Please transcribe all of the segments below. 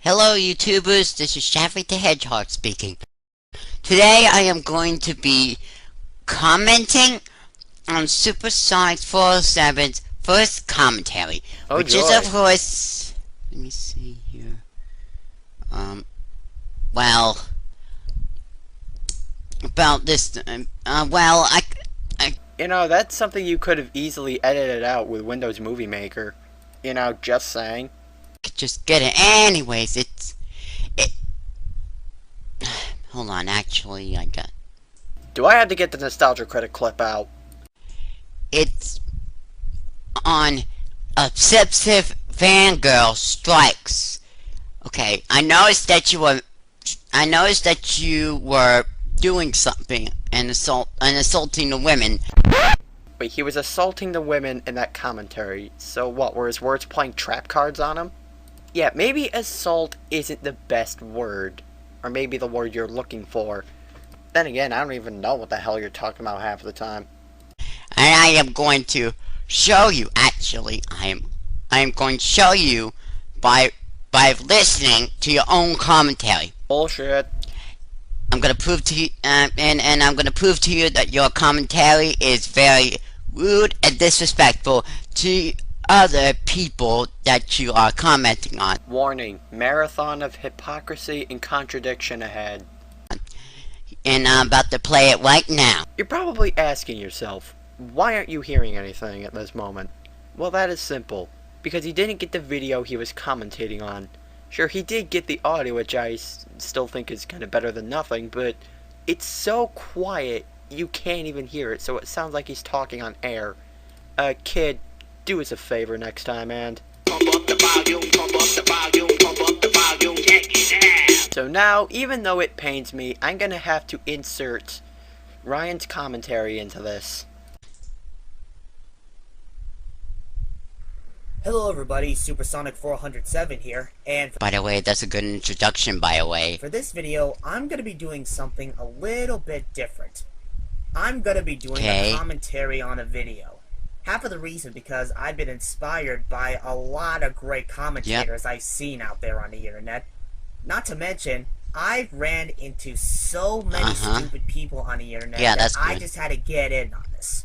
Hello YouTubers, this is Joshua the Hedgehog speaking. Today I am going to be commenting on Supersonic 407's first commentary, which is of course, let me see here, well, about this, You know, that's something you could have easily edited out with Windows Movie Maker. You know, just saying. could just get it. Anyways, hold on, actually, Do I have to get the Nostalgia Critic clip out? it's on Obsessive Fangirl Strikes. Okay, I noticed that you were doing something and assaulting the women. Wait, he was assaulting the women in that commentary. So what, were his words playing trap cards on him? Yeah, maybe assault isn't the best word. Or maybe the word you're looking for. Then again, I don't even know what the hell you're talking about half of the time. And I am going to show you, actually, I am going to show you by listening to your own commentary. Bullshit. I'm gonna prove to you, and I'm gonna prove to you that your commentary is very rude and disrespectful to other people that you are commenting on. Warning, marathon of hypocrisy and contradiction ahead. And I'm about to play it right now. You're probably asking yourself, why aren't you hearing anything at this moment? Well, that is simple. Because he didn't get the video he was commentating on. Sure, he did get the audio, which I still think is kind of better than nothing, but it's so quiet you can't even hear it, so it sounds like he's talking on air. Kid, do us a favor next time, and pump up the volume, pump up the volume, pump up the volume, check it out. So now, even though it pains me, I'm gonna have to insert Ryan's commentary into this. Hello everybody, Supersonic 407 here, and By the way, that's a good introduction, by the way. for this video, I'm going to be doing something a little bit different. I'm going to be doing a commentary on a video. Half of the reason because I've been inspired by a lot of great commentators I've seen out there on the internet. Not to mention, I've ran into so many stupid people on the internet that I just had to get in on this.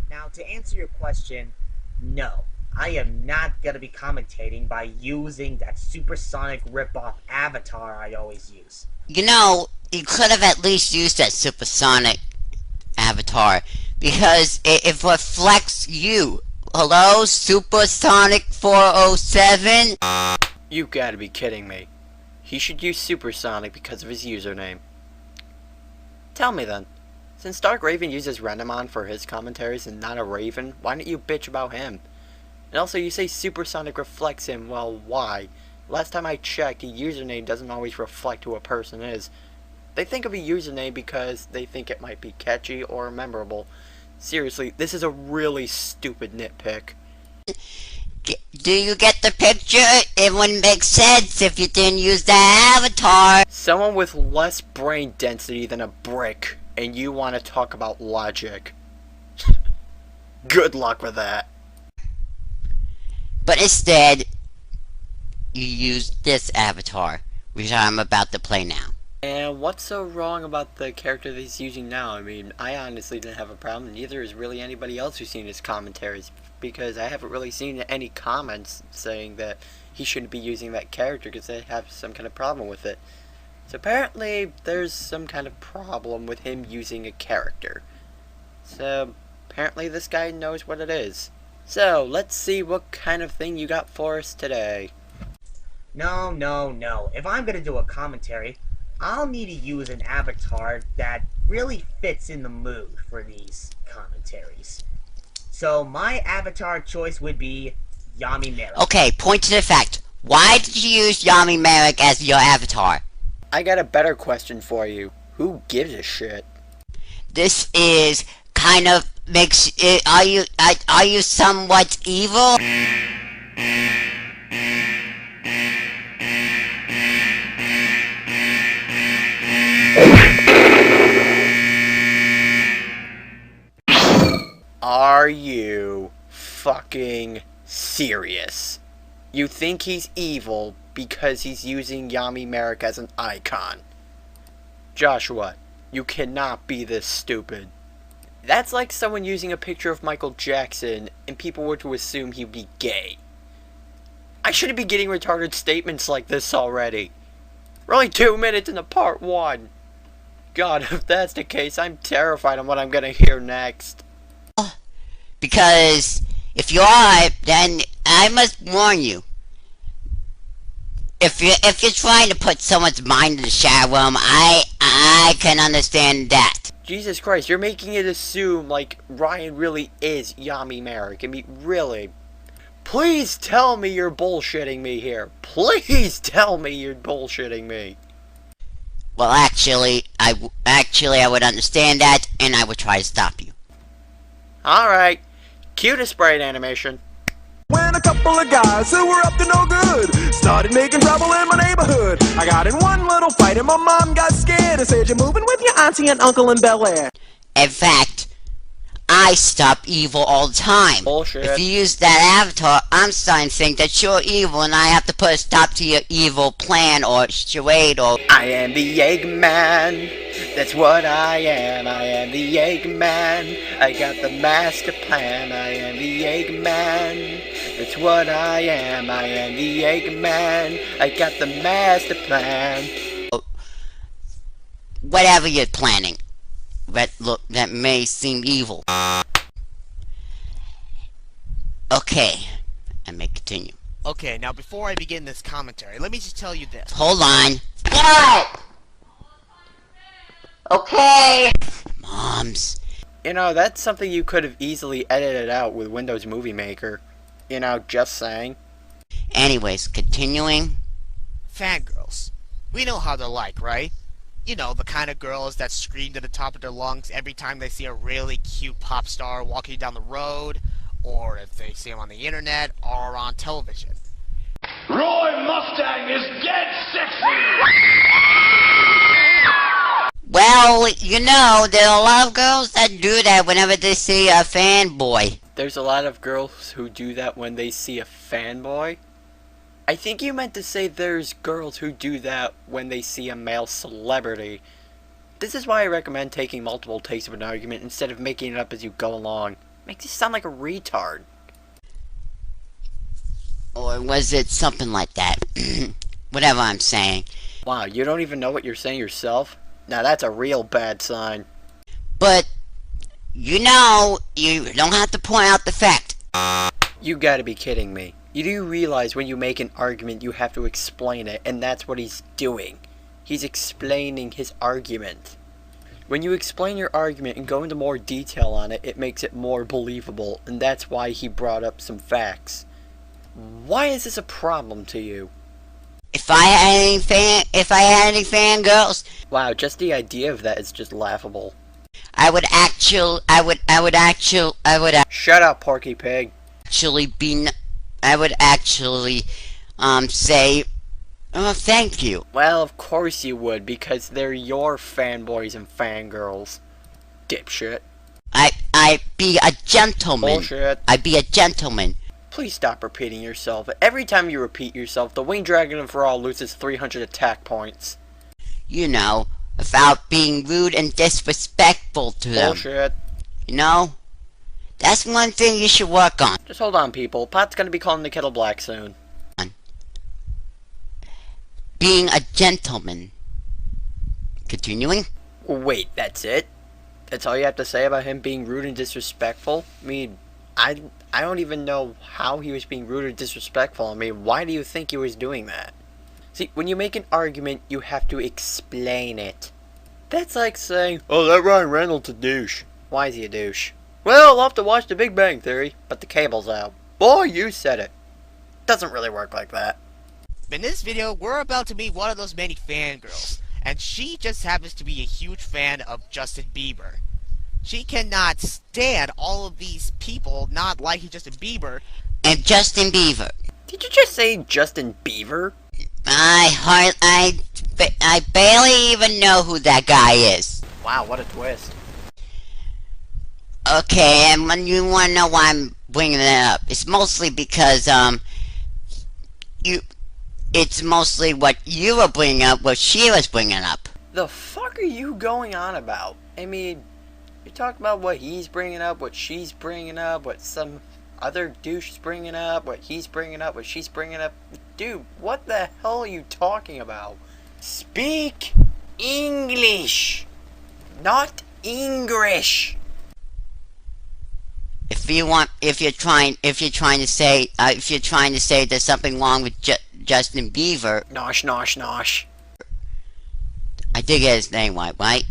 Now, to answer your question, no. I am not going to be commentating by using that supersonic ripoff avatar I always use. You know, you could have at least used that supersonic avatar, because it reflects you. Hello, Supersonic 407? You gotta be kidding me. He should use Supersonic because of his username. Tell me then, since Dark Raven uses Renamon for his commentaries and not a Raven, why don't you bitch about him? And also, you say Supersonic reflects him. Well, why? Last time I checked, a username doesn't always reflect who a person is. They think of a username because they think it might be catchy or memorable. Seriously, this is a really stupid nitpick. Do you get the picture? It wouldn't make sense if you didn't use that avatar. Someone with less brain density than a brick, and you want to talk about logic. Good luck with that. But instead, you use this avatar, which I'm about to play now. And what's so wrong about the character that he's using now? I mean, I honestly didn't have a problem, neither is really anybody else who's seen his commentaries, because I haven't really seen any comments saying that he shouldn't be using that character because they have some kind of problem with it. So apparently, there's some kind of problem with him using a character. So, apparently this guy knows what it is. So, let's see what kind of thing you got for us today. No. If I'm going to do a commentary, I'll need to use an avatar that really fits in the mood for these commentaries. So, my avatar choice would be Yami Merrick. Okay, point to the fact. Why did you use Yami Merrick as your avatar? I got a better question for you. Who gives a shit? This is kind of makes it. Are you somewhat evil? Are you fucking serious? You think he's evil because he's using Yami Merrick as an icon. Joshua, you cannot be this stupid. That's like someone using a picture of Michael Jackson and people were to assume he'd be gay. I shouldn't be getting retarded statements like this already. We're only 2 minutes into part 1. God, if that's the case, I'm terrified of what I'm gonna hear next. Because if you are, then I must warn you. If you're trying to put someone's mind in the shadow realm, I can understand that. Jesus Christ, you're making it assume like Ryan really is Yami Merrick. I mean, really. Please tell me you're bullshitting me here. Please tell me you're bullshitting me. Well, actually, I would understand that, and I would try to stop you. Alright. Cue the sprite animation. When a couple of guys who were up to no good started making trouble in my neighborhood. I got in one little fight and my mom got scared and said, "You're moving with your auntie and uncle in Bel Air." In fact, I stop evil all the time. Bullshit. If you use that avatar, I'm starting to think that you're evil and I have to put a stop to your evil plan or charade or... I am the Eggman. That's what I am. I am the Eggman. I got the master plan. I am the Eggman. That's what I am. I am the Eggman. I got the master plan. Whatever you're planning. That may seem evil. Okay, I may continue. Okay, now before I begin this commentary, let me just tell you this. Hold on. What? Okay. Moms. You know, that's something you could have easily edited out with Windows Movie Maker. You know, just saying. Anyways, continuing. Fangirls. We know how they're like, right? You know, the kind of girls that scream to the top of their lungs every time they see a really cute pop star walking down the road, or if they see them on the internet or on television. Roy Mustang is dead sexy! Well, you know, there are a lot of girls that do that whenever they see a fanboy. There's a lot of girls who do that when they see a fanboy. I think you meant to say there's girls who do that when they see a male celebrity. This is why I recommend taking multiple takes of an argument instead of making it up as you go along. Makes you sound like a retard. Or was it something like that? Whatever I'm saying. Wow, you don't even know what you're saying yourself? Now that's a real bad sign. But, you know, you don't have to point out the fact. You gotta be kidding me. You do realize when you make an argument you have to explain it, and that's what he's doing. He's explaining his argument. When you explain your argument and go into more detail on it, it makes it more believable, and that's why he brought up some facts. Why is this a problem to you? If I had any fangirls, Wow, just the idea of that is just laughable. I would actually Shut up, Porky Pig. say, oh, thank you. Well, of course you would, because they're your fanboys and fangirls. Dipshit. I'd be a gentleman. Bullshit. I'd be a gentleman. Please stop repeating yourself. Every time you repeat yourself, the Winged Dragon of Raw loses 300 attack points. You know, without being rude and disrespectful to them. Bullshit. You know? That's one thing you should work on. Just hold on, people. Pot's gonna be calling the kettle black soon. Being a gentleman. Continuing? Wait, that's it? That's all you have to say about him being rude and disrespectful? I mean, I don't even know how he was being rude or disrespectful. I mean, why do you think he was doing that? See, when you make an argument, you have to explain it. That's like saying, oh, that Ryan Reynolds a douche. Why is he a douche? Well, I'll have to watch The Big Bang Theory, but the cable's out. Boy, you said it. Doesn't really work like that. In this video, we're about to meet one of those many fangirls, and she just happens to be a huge fan of Justin Bieber. She cannot stand all of these people not liking Justin Bieber. And Justin Bieber. Did you just say Justin Bieber? I barely even know who that guy is. Wow, what a twist. Okay, and when you want to know why I'm bringing it up, it's mostly because, It's mostly what you were bringing up, what she was bringing up. The fuck are you going on about? I mean, you're talking about what he's bringing up, what she's bringing up, what some other douche is bringing up, what he's bringing up, what she's bringing up. Dude, what the hell are you talking about? Speak English, not English. If you're trying to say there's something wrong with Justin Bieber. Nosh, nosh, nosh. I did get his name right?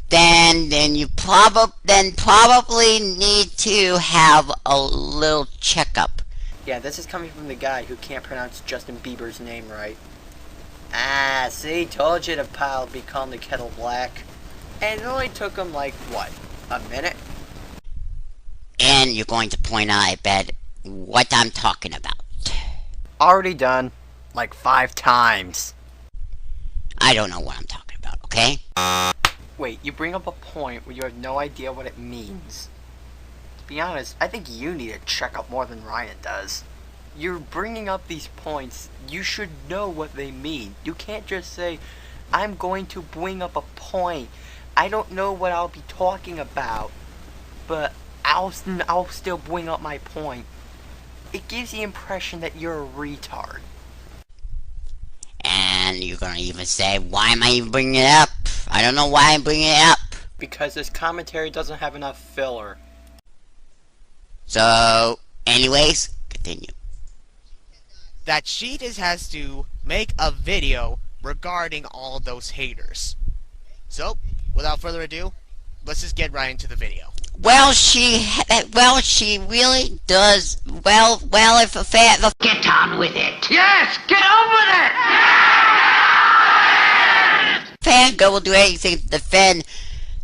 Then you probably need to have a little checkup. Yeah, this is coming from the guy who can't pronounce Justin Bieber's name right. Ah, see, told you the pile would be calling the kettle black. And it only took him like, what, a minute? And you're going to point out, I bet, what I'm talking about. Already done. Like 5 times. I don't know what I'm talking about, okay? Wait, you bring up a point where you have no idea what it means. To be honest, I think you need a checkup more than Ryan does. You're bringing up these points, you should know what they mean. You can't just say, I'm going to bring up a point. I don't know what I'll be talking about, but I'll still bring up my point. It gives the impression that you're a retard. And you're gonna even say, why am I even bringing it up? I don't know why I'm bringing it up. Because this commentary doesn't have enough filler. So, anyways, continue. That she just has to make a video regarding all those haters. So, without further ado, let's just get right into the video. Well, she really does. Well, if a fan, Get on with it. Yes, get on with it. fangirl will do anything to defend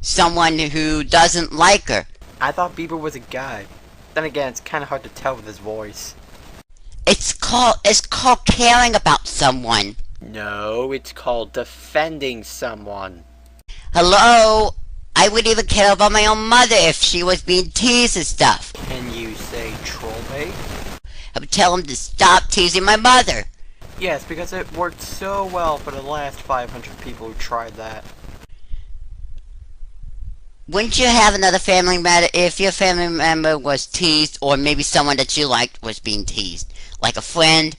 someone who doesn't like her. I thought Bieber was a guy. Then again, it's kind of hard to tell with his voice. It's called caring about someone. No, it's called defending someone. Hello? I would even care about my own mother if she was being teased and stuff. Can you say troll bait? I would tell him to stop teasing my mother. Yes, because it worked so well for the last 500 people who tried that. Wouldn't you have another family member if your family member was teased, or maybe someone that you liked was being teased? Like a friend,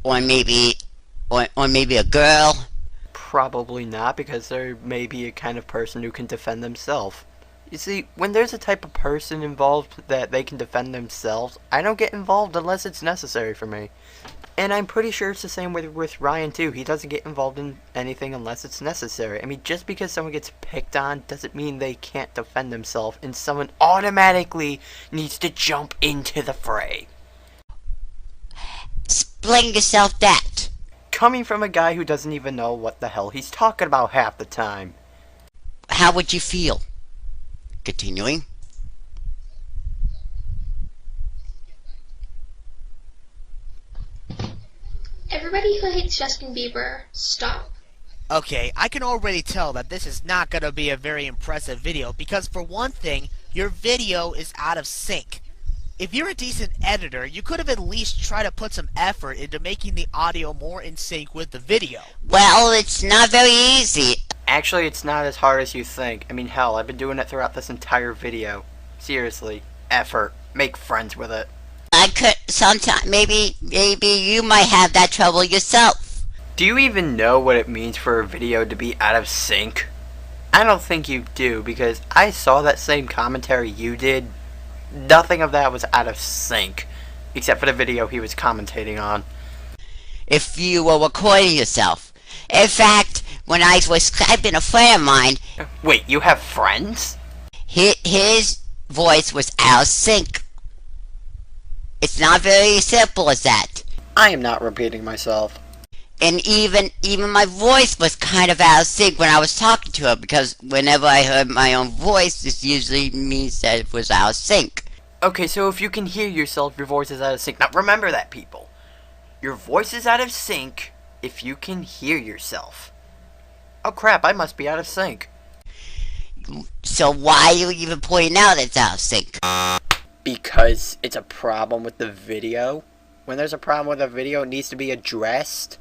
or maybe a girl? Probably not, because there may be a kind of person who can defend themselves. You see, when there's a type of person involved that they can defend themselves, I don't get involved unless it's necessary for me. And I'm pretty sure it's the same with Ryan too. He doesn't get involved in anything unless it's necessary. I mean, just because someone gets picked on doesn't mean they can't defend themselves, and someone automatically needs to jump into the fray. Explain yourself that. Coming from a guy who doesn't even know what the hell he's talking about half the time. How would you feel? Continuing. Everybody who hates Justin Bieber, stop. Okay, I can already tell that this is not going to be a very impressive video because for one thing, your video is out of sync. If you're a decent editor, you could have at least tried to put some effort into making the audio more in sync with the video. Well, it's not very easy. Actually, it's not as hard as you think. I mean, hell, I've been doing it throughout this entire video. Seriously, effort. Make friends with it. I could sometimes maybe you might have that trouble yourself. Do you even know what it means for a video to be out of sync? I don't think you do, because I saw that same commentary you did. Nothing of that was out of sync, except for the video he was commentating on. If you were recording yourself. In fact, when I was Skyping a friend of mine, Wait, you have friends? his voice was out of sync. It's not very simple as that. I am not repeating myself. And even my voice was kind of out of sync when I was talking to her, because whenever I heard my own voice, this usually means that it was out of sync. Okay, so if you can hear yourself, your voice is out of sync. Now remember that, people. Your voice is out of sync if you can hear yourself. Oh crap, I must be out of sync. So why are you even pointing out it's out of sync? Because it's a problem with the video. When there's a problem with a video, it needs to be addressed.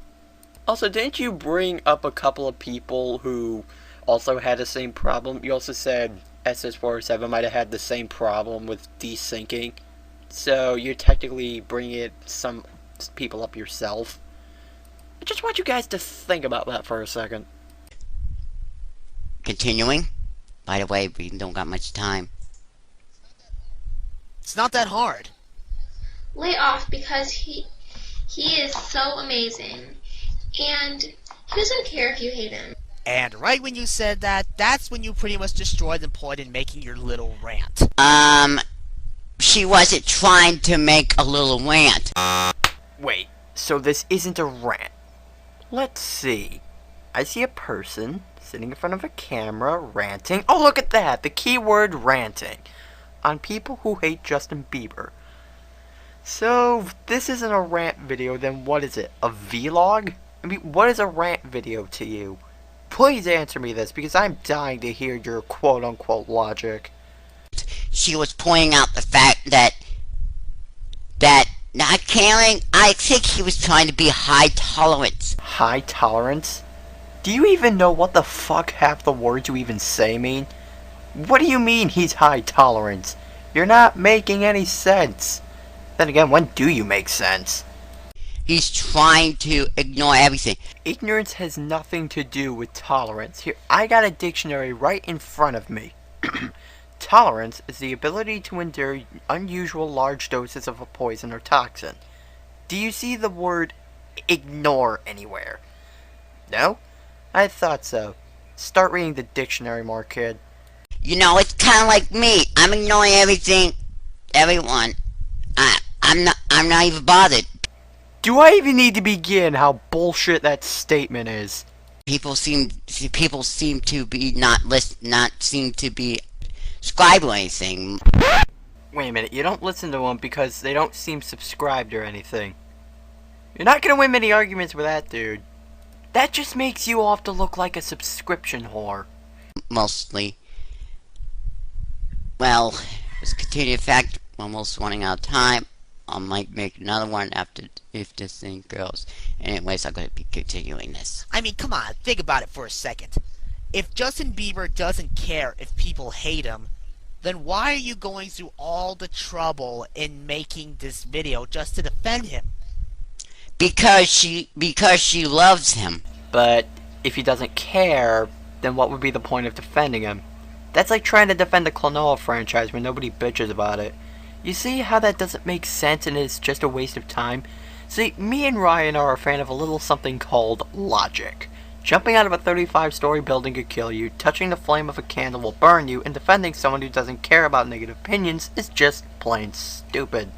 Also, didn't you bring up a couple of people who also had the same problem? You also said SS407 might have had the same problem with desyncing. So you're technically bringing some people up yourself. I just want you guys to think about that for a second. Continuing. By the way, we don't got much time. It's not that hard. Lay off, because he is so amazing. And he doesn't care if you hate him. And right when you said that, that's when you pretty much destroyed the point in making your little rant. She wasn't trying to make a little rant. Wait, so this isn't a rant. Let's see. I see a person sitting in front of a camera ranting. Oh, look at that! The keyword ranting. On people who hate Justin Bieber. So, if this isn't a rant video, then what is it? A vlog? I mean, what is a rant video to you? Please answer me this, because I'm dying to hear your quote-unquote logic. She was pointing out the fact that not caring, I think he was trying to be high tolerance. High tolerance? Do you even know what the fuck half the words you even say mean? What do you mean he's high tolerance? You're not making any sense. Then again, when do you make sense? He's trying to ignore everything. Ignorance has nothing to do with tolerance. Here, I got a dictionary right in front of me. Tolerance is the ability to endure unusual large doses of a poison or toxin. Do you see the word ignore anywhere? No? I thought so. Start reading the dictionary more, kid. You know, it's kind of like me. I'm ignoring everything, everyone. I'm not even bothered. Do I even need to begin how bullshit that statement is? People seem to be not seem to be subscribed or anything. Wait a minute, you don't listen to them because they don't seem subscribed or anything. You're not gonna win many arguments with that dude. That just makes you off to look like a subscription whore. Mostly. Well, let's continue. In fact, we're almost running out of time. I might make another one after if this thing goes. Anyways, I'm going to be continuing this. I mean, come on, think about it for a second. If Justin Bieber doesn't care if people hate him, then why are you going through all the trouble in making this video just to defend him? Because she loves him. But if he doesn't care, then what would be the point of defending him? That's like trying to defend the Klonoa franchise when nobody bitches about it. You see how that doesn't make sense and is just a waste of time? See, me and Ryan are a fan of a little something called logic. Jumping out of a 35-story building could kill you, touching the flame of a candle will burn you, and defending someone who doesn't care about negative opinions is just plain stupid.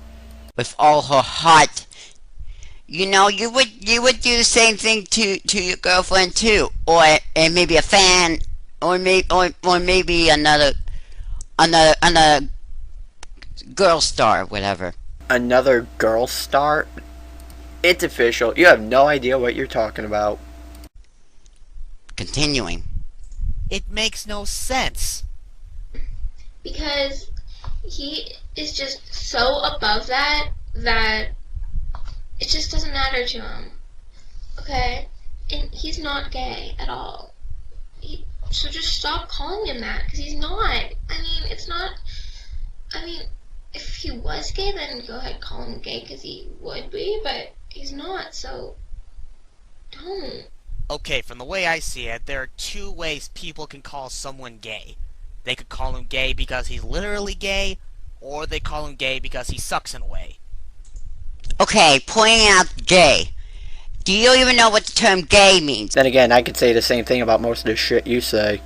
With all her heart. You know, you would do the same thing to your girlfriend too, or maybe a fan, or maybe another girl star, whatever. Another girl star? It's official. You have no idea what you're talking about. Continuing. It makes no sense. Because he is just so above that it just doesn't matter to him. Okay? And he's not gay at all. So just stop calling him that, because he's not. I mean, it's not... I mean, if he was gay, then go ahead, call him gay, because he would be, but he's not, so... Don't. Okay, from the way I see it, there are two ways people can call someone gay. They could call him gay because he's literally gay, or they call him gay because he sucks in a way. Okay, pointing out gay. Do you even know what the term gay means? Then again, I could say the same thing about most of the shit you say.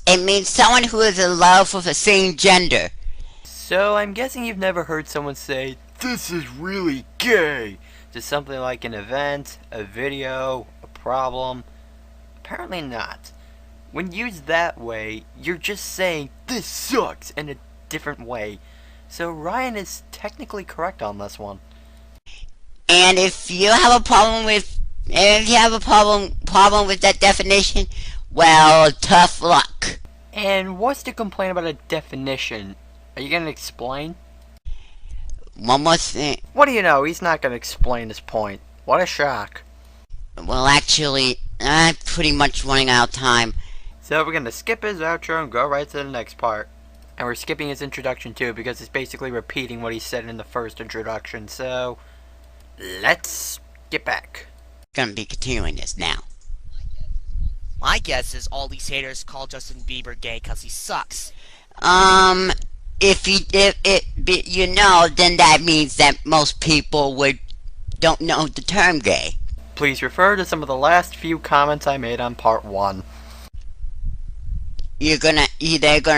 It means someone who is in love with the same gender. So, I'm guessing you've never heard someone say, "This is really gay," to something like an event, a video, a problem. Apparently not. When used that way, you're just saying, "This sucks," in a different way. So Ryan is technically correct on this one. And if you have a problem with that definition, well, tough luck. And what's to complain about a definition? Are you gonna explain? one more thing. What do you know? He's not going to explain his point. What a shock. Well, actually, I'm pretty much running out of time. So we're going to skip his outro and go right to the next part. And we're skipping his introduction too because it's basically repeating what he said in the first introduction. So, let's get back. Gonna be continuing this now. My guess is all these haters call Justin Bieber gay because he sucks. If you know, then that means that most people don't know the term gay. Please refer to some of the last few comments I made on part 1. They're gonna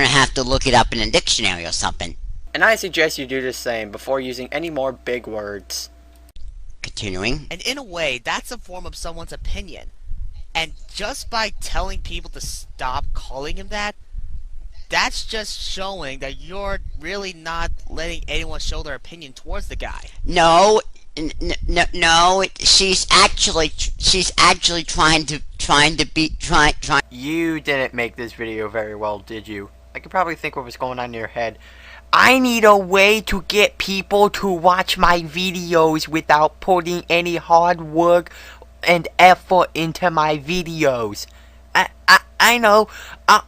have to look it up in a dictionary or something. And I suggest you do the same before using any more big words. Continuing. And in a way, that's a form of someone's opinion. And just by telling people to stop calling him that, that's just showing that you're really not letting anyone show their opinion towards the guy. No, she's actually trying to be. You didn't make this video very well, did you? I could probably think what was going on in your head. I need a way to get people to watch my videos without putting any hard work and effort into my videos. I know.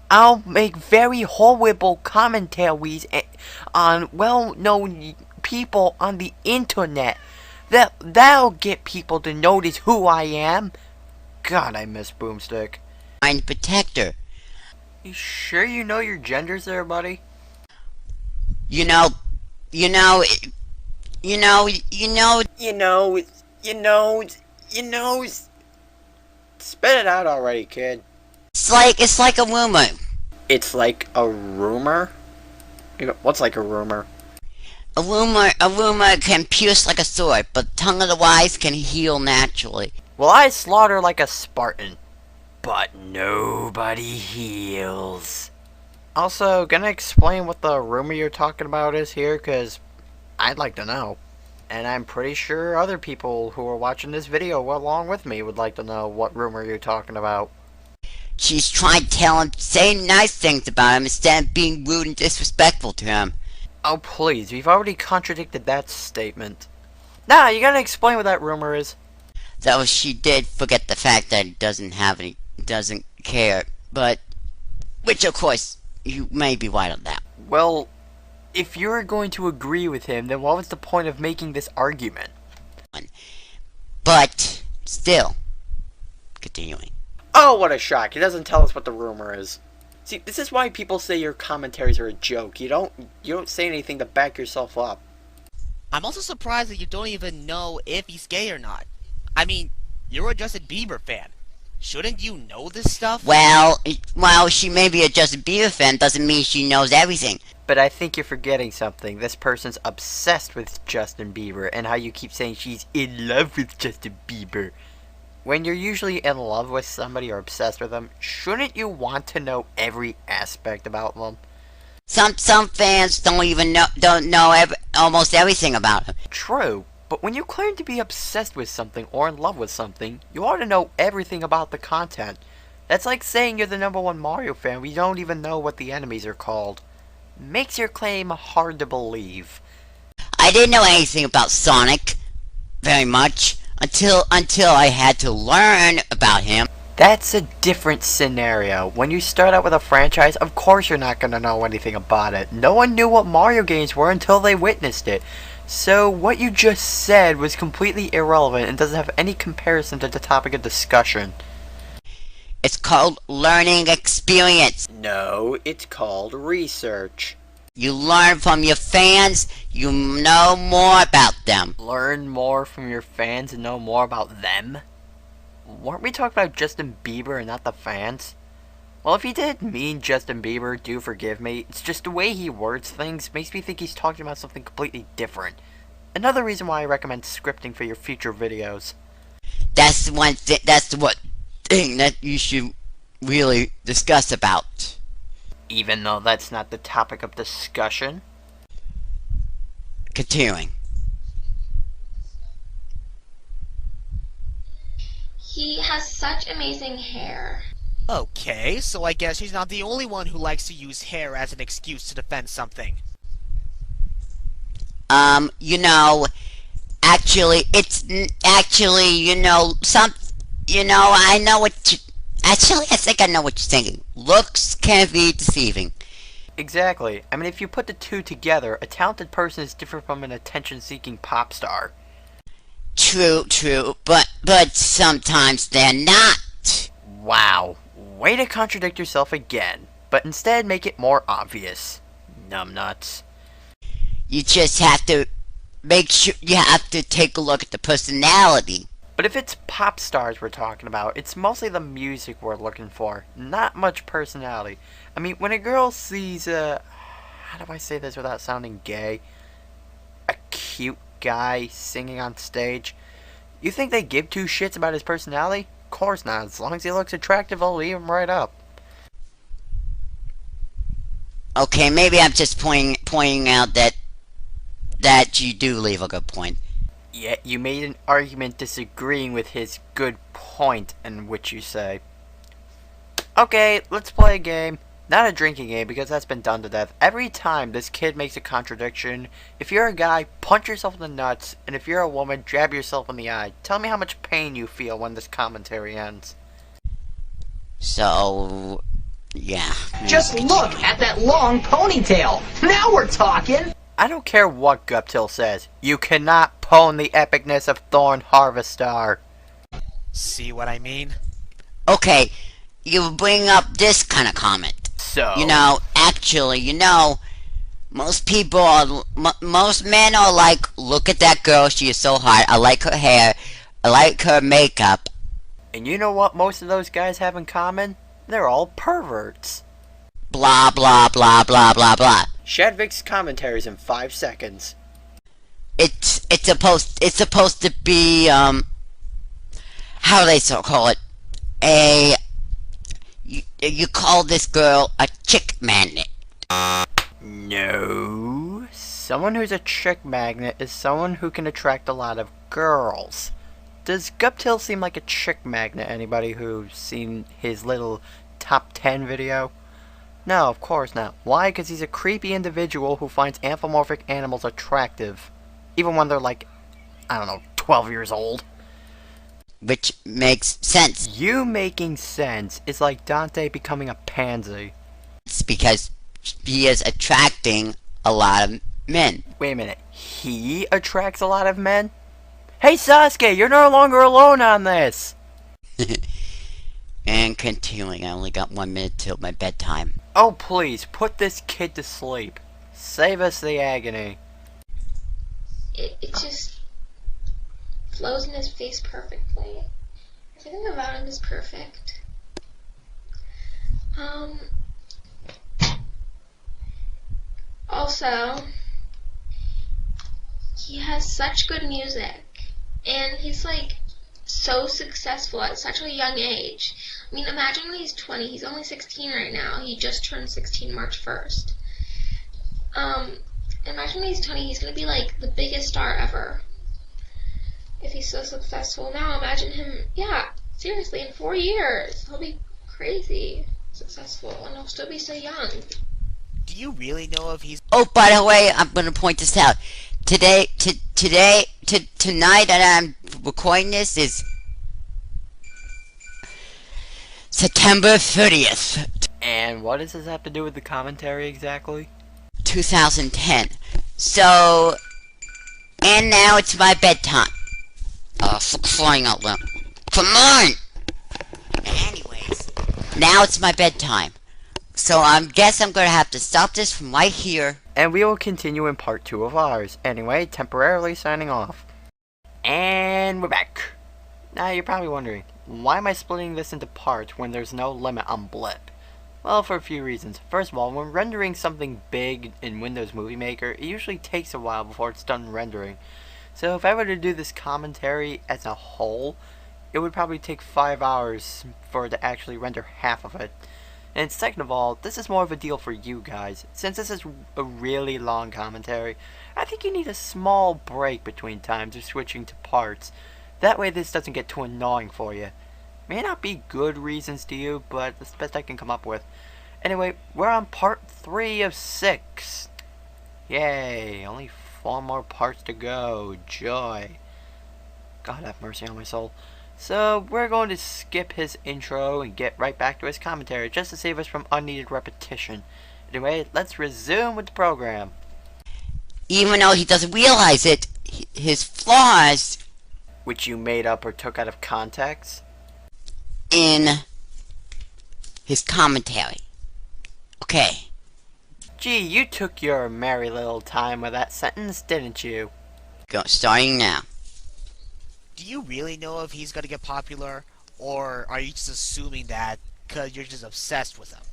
I'll make very horrible commentaries on well-known people on the internet. That'll get people to notice who I am. God, I miss Boomstick. I'm protector. You sure you know your genders there, buddy? You know. Spit it out already, kid. It's like a rumor. It's like a rumor? What's like a rumor? A rumor can pierce like a sword, but the tongue of the wise can heal naturally. Well, I slaughter like a Spartan, but nobody heals. Also, gonna explain what the rumor you're talking about is here, because I'd like to know. And I'm pretty sure other people who are watching this video along with me would like to know what rumor you're talking about. She's trying to say nice things about him instead of being rude and disrespectful to him. Oh, please, we've already contradicted that statement. Nah, you gotta explain what that rumor is. Though she did forget the fact that he doesn't care, but, which of course, you may be right on that. Well, if you're going to agree with him, then what was the point of making this argument? But, still, continuing. Oh, what a shock. He doesn't tell us what the rumor is. See, this is why people say your commentaries are a joke. You don't say anything to back yourself up. I'm also surprised that you don't even know if he's gay or not. I mean, you're a Justin Bieber fan. Shouldn't you know this stuff? Well, she may be a Justin Bieber fan doesn't mean she knows everything. But I think you're forgetting something. This person's obsessed with Justin Bieber, and how you keep saying she's in love with Justin Bieber. When you're usually in love with somebody or obsessed with them, shouldn't you want to know every aspect about them? Some fans don't know almost everything about him. True, but when you claim to be obsessed with something or in love with something, you ought to know everything about the content. That's like saying you're the #1 Mario fan when you don't even know what the enemies are called. Makes your claim hard to believe. I didn't know anything about Sonic very much until I had to learn about him. That's a different scenario. When you start out with a franchise, of course you're not going to know anything about it. No one knew what Mario games were until they witnessed it. So what you just said was completely irrelevant and doesn't have any comparison to the topic of discussion. It's called learning experience. No, it's called research. You learn from your fans, you know more about them. Learn more from your fans and know more about them? Weren't we talking about Justin Bieber and not the fans? Well, if he did mean Justin Bieber, do forgive me. It's just the way he words things makes me think he's talking about something completely different. Another reason why I recommend scripting for your future videos. That's one thing that you should really discuss about. Even though that's not the topic of discussion. Continuing. He has such amazing hair. Okay, so I guess she's not the only one who likes to use hair as an excuse to defend something. You know, actually, actually, I know what you, actually, I think I know what you're thinking. Looks can be deceiving. Exactly. I mean, if you put the two together, a talented person is different from an attention-seeking pop star. True, but sometimes they're not. Wow. Way to contradict yourself again, but instead make it more obvious. Numbnuts. You just have to make sure you have to take a look at the personality. But if it's pop stars we're talking about, it's mostly the music we're looking for, not much personality. I mean, when a girl sees how do I say this without sounding gay? A cute guy singing on stage, you think they give two shits about his personality? Of course not. As long as he looks attractive, I'll leave him right up. Okay, maybe I'm just pointing out that you do leave a good point. Yet you made an argument disagreeing with his good point in which you say. Okay, let's play a game. Not a drinking game, because that's been done to death. Every time this kid makes a contradiction, if you're a guy, punch yourself in the nuts, and if you're a woman, jab yourself in the eye. Tell me how much pain you feel when this commentary ends. So, yeah. Just look at that long ponytail. Now we're talking. I don't care what Guptil says. You cannot pwn the epicness of Thorn Harvestar. See what I mean? Okay, you bring up this kind of comment. So, Actually, most people most men are like, look at that girl, she is so hot, I like her hair, I like her makeup. And you know what most of those guys have in common? They're all perverts. Blah, blah, blah, blah, blah, blah. Shadvik's commentaries in 5 seconds. It's supposed to be, how do they call it? You call this girl a chick magnet. No. Someone who's a chick magnet is someone who can attract a lot of girls. Does Guptil seem like a chick magnet? Anybody who's seen his little top 10 video? No, of course not. Why? Because he's a creepy individual who finds anthropomorphic animals attractive. Even when they're like, I don't know, 12 years old. Which makes sense. You making sense is like Dante becoming a pansy. It's because he is attracting a lot of men. Wait a minute. He attracts a lot of men? Hey Sasuke, you're no longer alone on this! And continuing, I only got 1 minute till my bedtime. Oh please, put this kid to sleep. Save us the agony. It just flows in his face perfectly. Everything about him is perfect. Also, he has such good music, and he's like so successful at such a young age. I mean, imagine when he's 20. He's only 16 right now. He just turned 16 March 1st. Imagine when he's 20, he's gonna be like the biggest star ever. If he's so successful now, imagine him, yeah, seriously, in 4 years, he'll be crazy successful, and he'll still be so young. Do you really know if he's... Oh, by the way, I'm going to point this out. Tonight, and I'm recording this, is September 30th. And what does this have to do with the commentary exactly? 2010. So, and now it's my bedtime. Flying out loud. Come on! Anyways, now it's my bedtime. So I guess I'm gonna have to stop this from right here. And we will continue in part 2 of ours. Anyway, temporarily signing off. And we're back. Now you're probably wondering, why am I splitting this into parts when there's no limit on blip? Well, for a few reasons. First of all, when rendering something big in Windows Movie Maker, it usually takes a while before it's done rendering. So if I were to do this commentary as a whole, it would probably take 5 hours for it to actually render half of it. And second of all, this is more of a deal for you guys. Since this is a really long commentary, I think you need a small break between times of switching to parts. That way this doesn't get too annoying for you. May not be good reasons to you, but it's the best I can come up with. Anyway, we're on part 3 of 6. Yay, only 4 more parts to go. Joy. God have mercy on my soul. So, we're going to skip his intro and get right back to his commentary, just to save us from unneeded repetition. Anyway, let's resume with the program. Even though he doesn't realize it, his flaws... Which you made up or took out of context? In his commentary. Okay. Gee, you took your merry little time with that sentence, didn't you? Starting now. Do you really know if he's gonna get popular, or are you just assuming that because you're just obsessed with him?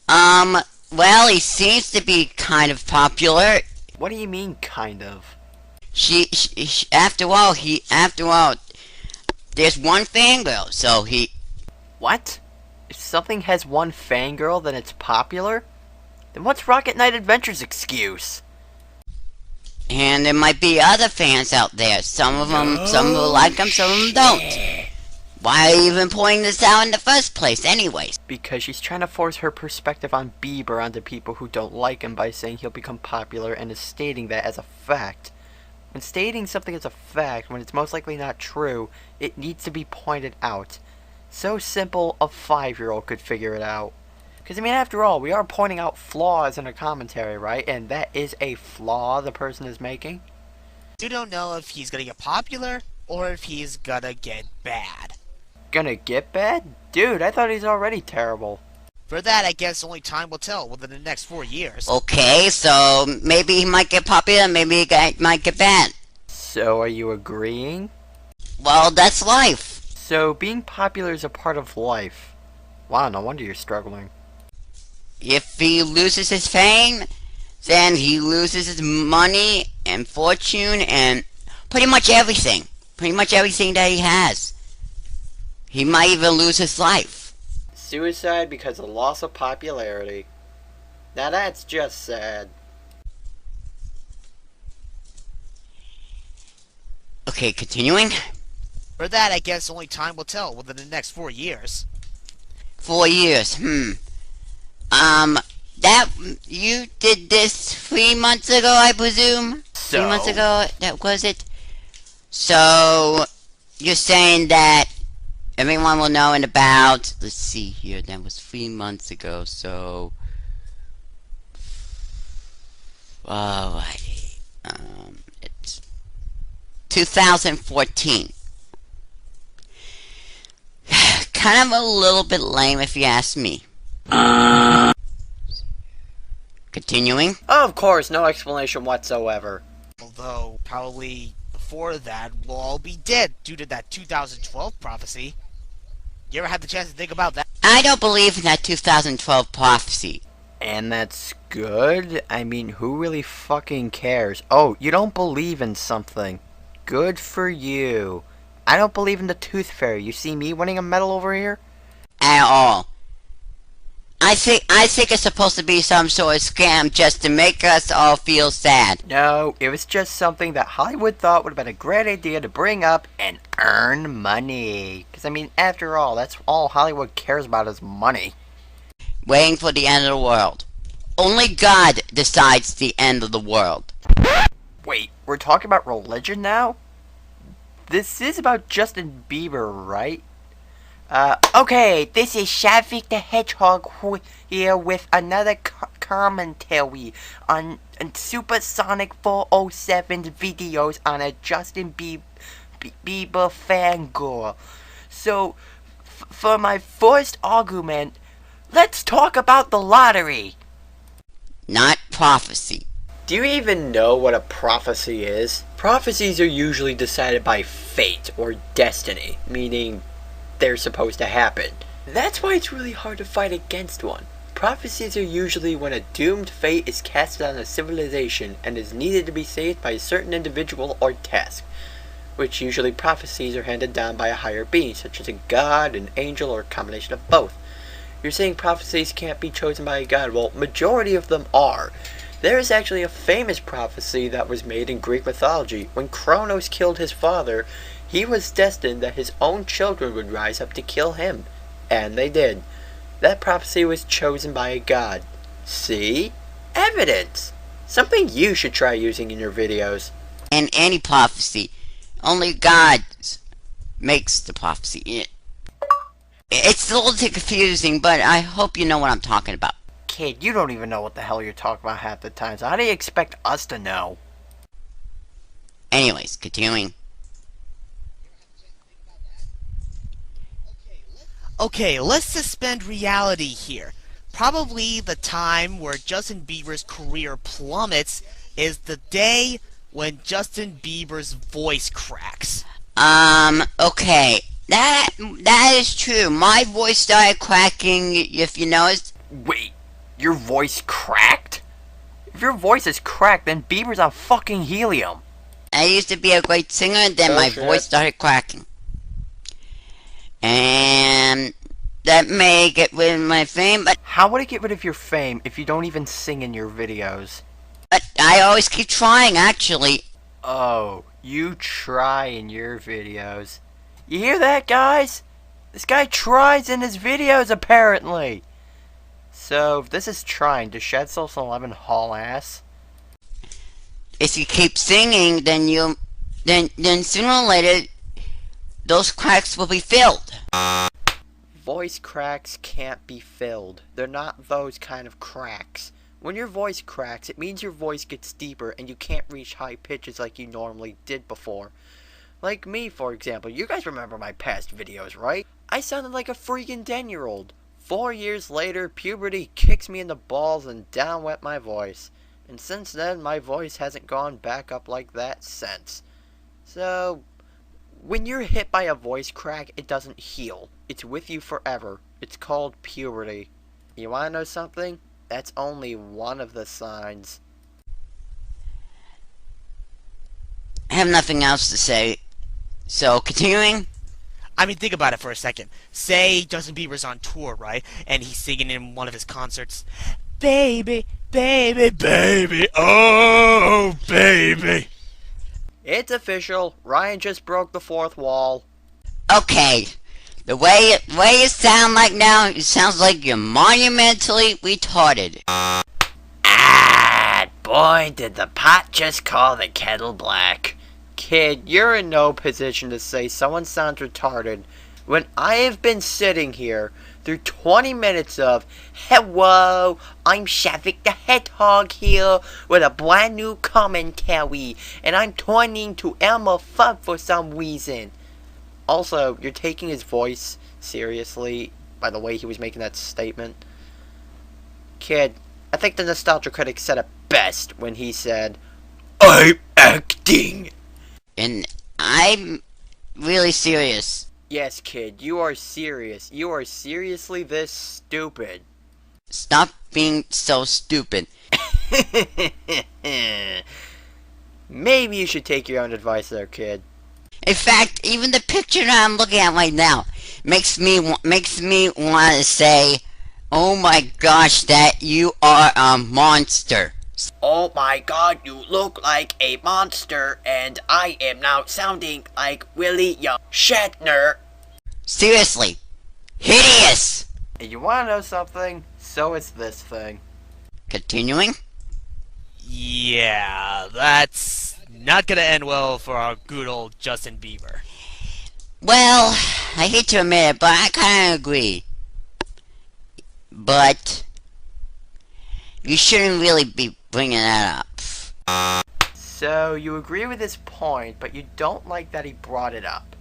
Well, he seems to be kind of popular. What do you mean, kind of? After all, there's one fangirl, so he... What? If something has one fangirl, then it's popular? Then what's Rocket Knight Adventure's excuse? And there might be other fans out there. Some of them like him, some of them don't. Why are you even pointing this out in the first place, anyways? Because she's trying to force her perspective on Bieber onto people who don't like him by saying he'll become popular and is stating that as a fact. When stating something as a fact, when it's most likely not true, it needs to be pointed out. So simple, a 5-year-old could figure it out. Because, I mean, after all, we are pointing out flaws in a commentary, right? And that is a flaw the person is making. You don't know if he's gonna get popular, or if he's gonna get bad. Gonna get bad? Dude, I thought he's already terrible. For that, I guess only time will tell within the next 4 years. Okay, so maybe he might get popular, maybe he might get bad. So, are you agreeing? Well, that's life. So, being popular is a part of life. Wow, no wonder you're struggling. If he loses his fame, then he loses his money and fortune and pretty much everything. Pretty much everything that he has. He might even lose his life. Suicide because of loss of popularity. Now that's just sad. Okay, continuing. For that, I guess only time will tell within the next 4 years. 4 years, that, you did this 3 months ago, I presume? So? 3 months ago, that was it? So, you're saying that everyone will know in about, let's see here, that was 3 months ago, so... Alrighty, it's 2014. Kind of a little bit lame if you ask me. Continuing. Of course, no explanation whatsoever. Although, probably before that, we'll all be dead due to that 2012 prophecy. You ever had the chance to think about that? I don't believe in that 2012 prophecy. And that's good? I mean, who really fucking cares? Oh, you don't believe in something. Good for you. I don't believe in the Tooth Fairy. You see me winning a medal over here? At all. I think it's supposed to be some sort of scam just to make us all feel sad. No, it was just something that Hollywood thought would have been a great idea to bring up and earn money. Because, I mean, after all, that's all Hollywood cares about is money. Waiting for the end of the world. Only God decides the end of the world. Wait, we're talking about religion now? This is about Justin Bieber, right? Okay, this is Shavik the Hedgehog here with another commentary on Supersonic 407's videos on a Justin Bieber fangirl. So, for my first argument, let's talk about the lottery. Not prophecy. Do you even know what a prophecy is? Prophecies are usually decided by fate or destiny, meaning they're supposed to happen. That's why it's really hard to fight against one. Prophecies are usually when a doomed fate is casted on a civilization and is needed to be saved by a certain individual or task, which usually prophecies are handed down by a higher being, such as a god, an angel, or a combination of both. You're saying prophecies can't be chosen by a god. Well, majority of them are. There is actually a famous prophecy that was made in Greek mythology. When Kronos killed his father, he was destined that his own children would rise up to kill him. And they did. That prophecy was chosen by a god. See? Evidence! Something you should try using in your videos. And any prophecy. Only God makes the prophecy. It's a little too confusing, but I hope you know what I'm talking about. Kid, you don't even know what the hell you're talking about half the time, so how do you expect us to know? Anyways, continuing. Okay, let's suspend reality here. Probably the time where Justin Bieber's career plummets is the day when Justin Bieber's voice cracks. Okay. That is true. My voice started cracking, if you noticed. Wait, your voice cracked? If your voice is cracked, then Bieber's on fucking helium. I used to be a great singer, and then my voice started cracking. And that may get rid of my fame, but... How would it get rid of your fame if you don't even sing in your videos? But I always keep trying, actually. Oh, you try in your videos. You hear that, guys? This guy tries in his videos, apparently. So, if this is trying, does Shed Social 11 haul ass? If you keep singing, then then sooner or later, those cracks will be filled. Voice cracks can't be filled. They're not those kind of cracks. When your voice cracks, it means your voice gets deeper and you can't reach high pitches like you normally did before. Like me, for example. You guys remember my past videos, right? I sounded like a freaking 10-year-old. 4 years later, puberty kicks me in the balls and down went my voice. And since then, my voice hasn't gone back up like that since. So, when you're hit by a voice crack, it doesn't heal. It's with you forever. It's called puberty. You wanna know something? That's only one of the signs. I have nothing else to say. So, continuing. I mean, think about it for a second. Say Justin Bieber's on tour, right? And he's singing in one of his concerts, "Baby, baby, baby, oh, baby." It's official. Ryan just broke the fourth wall. Okay. The way you sound like now, it sounds like you're monumentally retarded. Ah, boy, did the pot just call the kettle black. Kid, you're in no position to say someone sounds retarded when I have been sitting here through 20 minutes of, "Hello, I'm Shavik the Hedgehog here with a brand new commentary, and I'm turning to Elmer Fudd for some reason." Also, you're taking his voice seriously by the way he was making that statement. Kid, I think the Nostalgia Critic said it best when he said, "I'm acting." And I'm really serious. Yes, kid, you are serious. You are seriously this stupid. Stop being so stupid. Maybe you should take your own advice there, kid. In fact, even the picture that I'm looking at right now makes me want to say, "Oh my gosh, that you are a monster." Oh my god, you look like a monster, and I am now sounding like Willie Young Shatner. Seriously. Hideous! And you wanna know something? So is this thing. Continuing. Yeah, that's not gonna end well for our good old Justin Bieber. Well, I hate to admit it, but I kinda agree. But you shouldn't really be bringing that up. So, you agree with his point, but you don't like that he brought it up.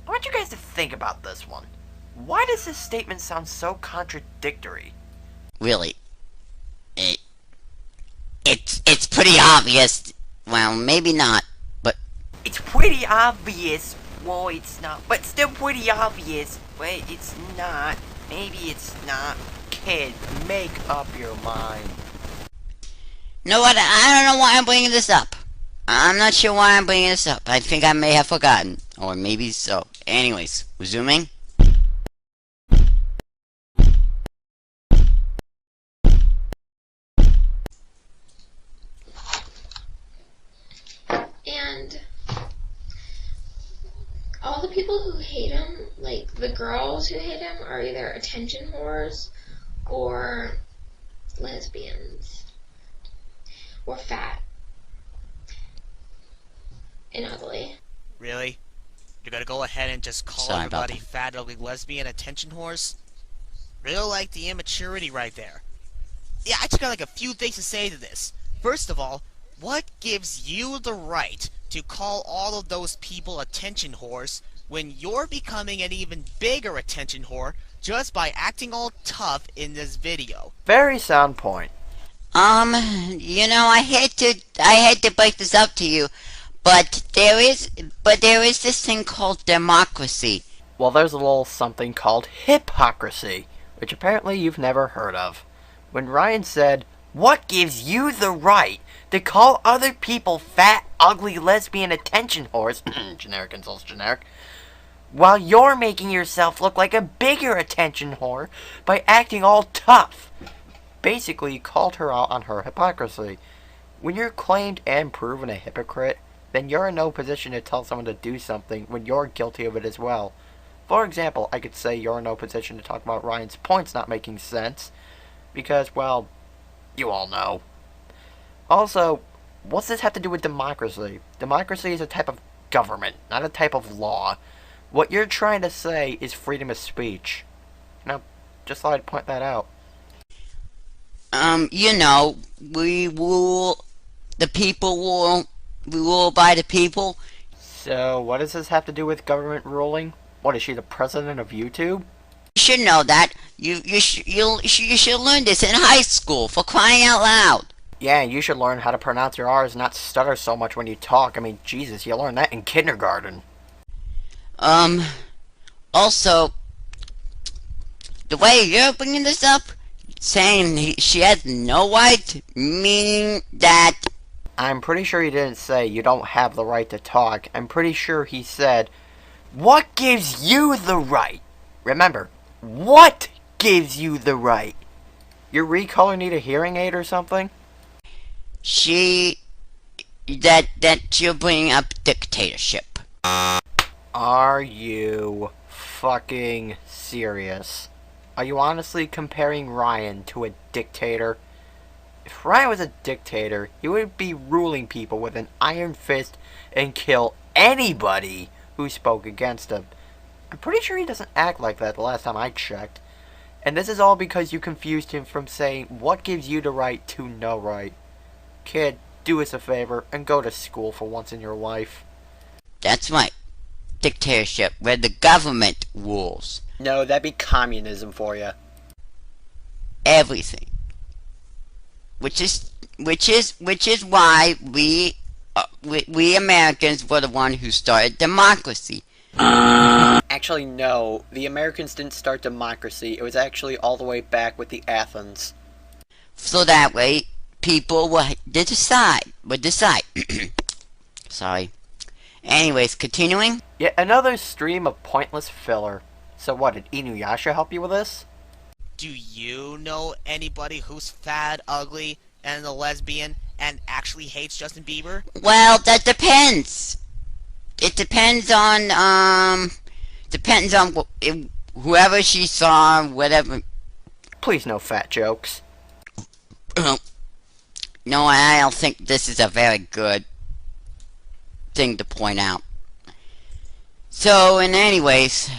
I want you guys to think about this one. Why does this statement sound so contradictory? Really. It's pretty obvious. Well, maybe not, but... It's pretty obvious. Well, it's not. But still pretty obvious. But it's not. Maybe it's not. Kid, make up your mind. You know what? I don't know why I'm bringing this up. I'm not sure why I'm bringing this up. I think I may have forgotten. Or maybe so. Anyways, resuming. And all the people who hate him, like the girls who hate him, are either attention whores or lesbians. were fat and ugly. Really? You're gonna go ahead and just call Sorry about everybody fat, ugly, lesbian, attention whores? Real like the immaturity right there. Yeah, I just got like a few things to say to this. First of all, what gives you the right to call all of those people attention whores when you're becoming an even bigger attention whore just by acting all tough in this video? Very sound point. You know, I hate to break this up to you, but there is this thing called democracy. Well, there's a little something called hypocrisy, which apparently you've never heard of. When Ryan said, "What gives you the right to call other people fat, ugly, lesbian attention whores," generic insults generic, while you're making yourself look like a bigger attention whore by acting all tough. Basically, he called her out on her hypocrisy. When you're claimed and proven a hypocrite, then you're in no position to tell someone to do something when you're guilty of it as well. For example, I could say you're in no position to talk about Ryan's points not making sense, because, well, you all know. Also, what's this have to do with democracy? Democracy is a type of government, not a type of law. What you're trying to say is freedom of speech. Now, just thought I'd point that out. You know, we rule by the people. So, what does this have to do with government ruling? What, is she the president of YouTube? You should know that. You should learn this in high school, for crying out loud. Yeah, you should learn how to pronounce your R's and not stutter so much when you talk. I mean, Jesus, you learned that in kindergarten. Also, the way you're bringing this up, saying she has no right, meaning that... I'm pretty sure he didn't say you don't have the right to talk. I'm pretty sure he said, "What gives you the right?" Remember, what gives you the right? Your recolor need a hearing aid or something? That you're bringing up dictatorship. Are you fucking serious? Are you honestly comparing Ryan to a dictator? If Ryan was a dictator, he would be ruling people with an iron fist and kill anybody who spoke against him. I'm pretty sure he doesn't act like that the last time I checked. And this is all because you confused him from saying, "What gives you the right to no right?" Kid, do us a favor and go to school for once in your life. That's right. Dictatorship, where the government rules. No, that'd be communism for you. Everything. Which is why we Americans were the one who started democracy. Actually, no. The Americans didn't start democracy. It was actually all the way back with the Athens. So that way, people would decide. Sorry. Anyways, continuing. Yet another stream of pointless filler. So what, did Inuyasha help you with this? Do you know anybody who's fat, ugly, and a lesbian, and actually hates Justin Bieber? Well, that depends. It depends on whoever she saw, whatever. Please no fat jokes. No, I don't think this is a very good thing to point out. So, and anyways,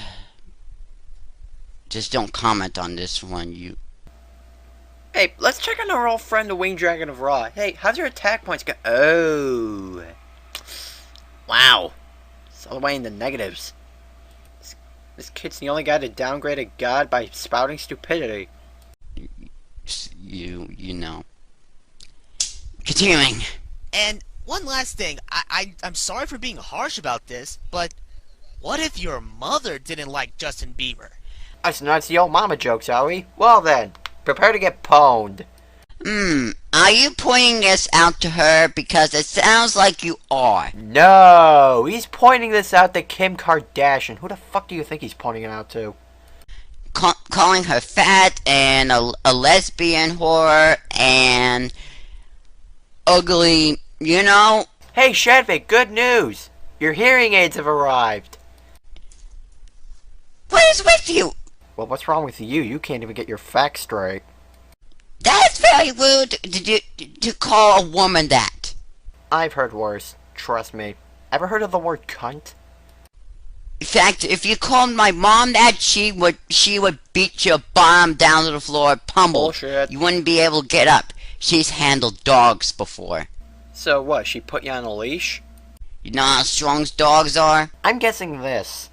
just don't comment on this one, you. Hey, let's check on our old friend the Winged Dragon of Raw. Hey, how's your attack points go? Oh. Wow. It's all the way in the negatives. This kid's the only guy to downgrade a god by spouting stupidity. You know. Continuing. And one last thing, I'm sorry for being harsh about this, but what if your mother didn't like Justin Bieber? That's not the old mama jokes, are we? Well then, prepare to get pwned. Are you pointing this out to her? Because it sounds like you are. No, he's pointing this out to Kim Kardashian. Who the fuck do you think he's pointing it out to? Calling her fat and a lesbian whore and ugly, you know? Hey Shadvik, good news! Your hearing aids have arrived. What is with you? Well, what's wrong with you? You can't even get your facts straight. That's very very rude to call a woman that. I've heard worse. Trust me. Ever heard of the word cunt? In fact, if you called my mom that, she would beat your bottom down to the floor, pummel. Bullshit. You wouldn't be able to get up. She's handled dogs before. So what, she put you on a leash? You know how strong dogs are? I'm guessing this.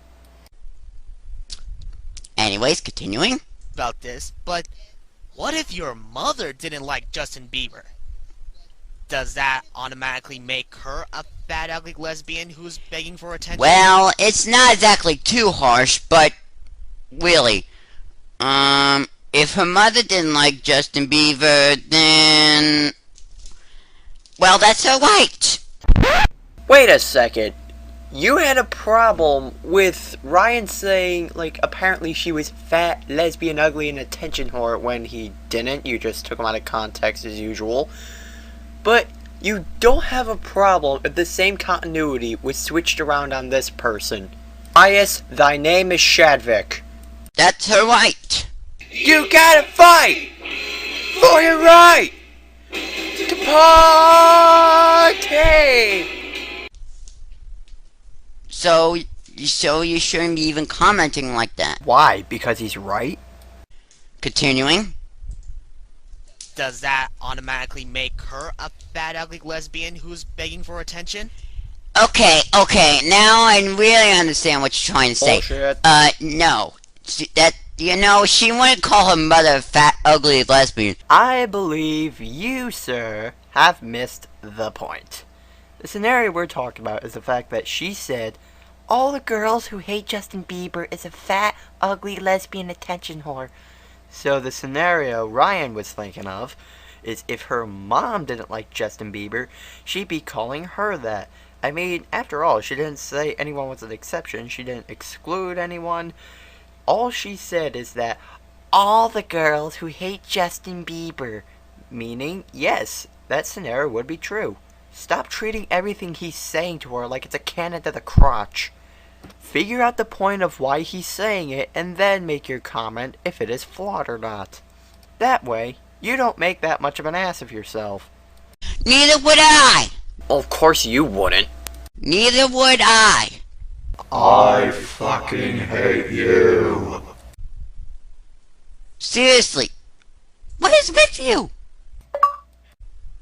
Anyways, continuing. About this, but what if your mother didn't like Justin Bieber? Does that automatically make her a fat, ugly lesbian who's begging for attention? Well, it's not exactly too harsh, but really, if her mother didn't like Justin Bieber, then, well, that's her right. Wait a second. You had a problem with Ryan saying, like, apparently she was fat, lesbian, ugly, and attention whore when he didn't. You just took him out of context as usual. But you don't have a problem if the same continuity was switched around on this person. Bias, thy name is Shadvik. That's her right. You gotta fight for your right to party! So you shouldn't be even commenting like that. Why? Because he's right? Continuing. Does that automatically make her a fat, ugly lesbian who's begging for attention? Okay, now I really understand what you're trying to say. Bullshit. No. She wouldn't call her mother a fat, ugly lesbian. I believe you, sir, have missed the point. The scenario we're talking about is the fact that she said, all the girls who hate Justin Bieber is a fat, ugly, lesbian attention whore. So the scenario Ryan was thinking of is if her mom didn't like Justin Bieber, she'd be calling her that. I mean, after all, she didn't say anyone was an exception. She didn't exclude anyone. All she said is that all the girls who hate Justin Bieber. Meaning, yes, that scenario would be true. Stop treating everything he's saying to her like it's a cannon to the crotch. Figure out the point of why he's saying it, and then make your comment if it is flawed or not. That way, you don't make that much of an ass of yourself. Neither would I. Well, of course you wouldn't. Neither would I. I fucking hate you. Seriously. What is with you?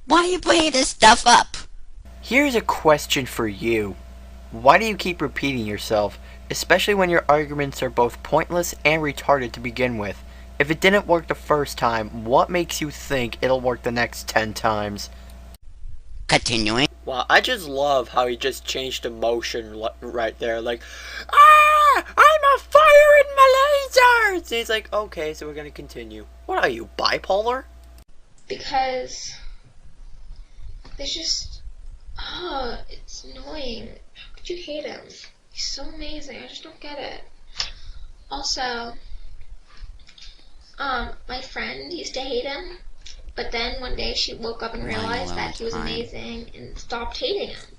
Why are you bringing this stuff up? Here's a question for you. Why do you keep repeating yourself, especially when your arguments are both pointless and retarded to begin with? If it didn't work the first time, what makes you think it'll work the next 10 times? Continuing. Wow, I just love how he just changed emotion right there, like, ah, I'm a fire in my lasers! And he's like, okay, so we're gonna continue. What are you, bipolar? Because there's just, it's annoying. How could you hate him? He's so amazing. I just don't get it. Also, my friend used to hate him, but then one day she woke up and realized that he was amazing and stopped hating him.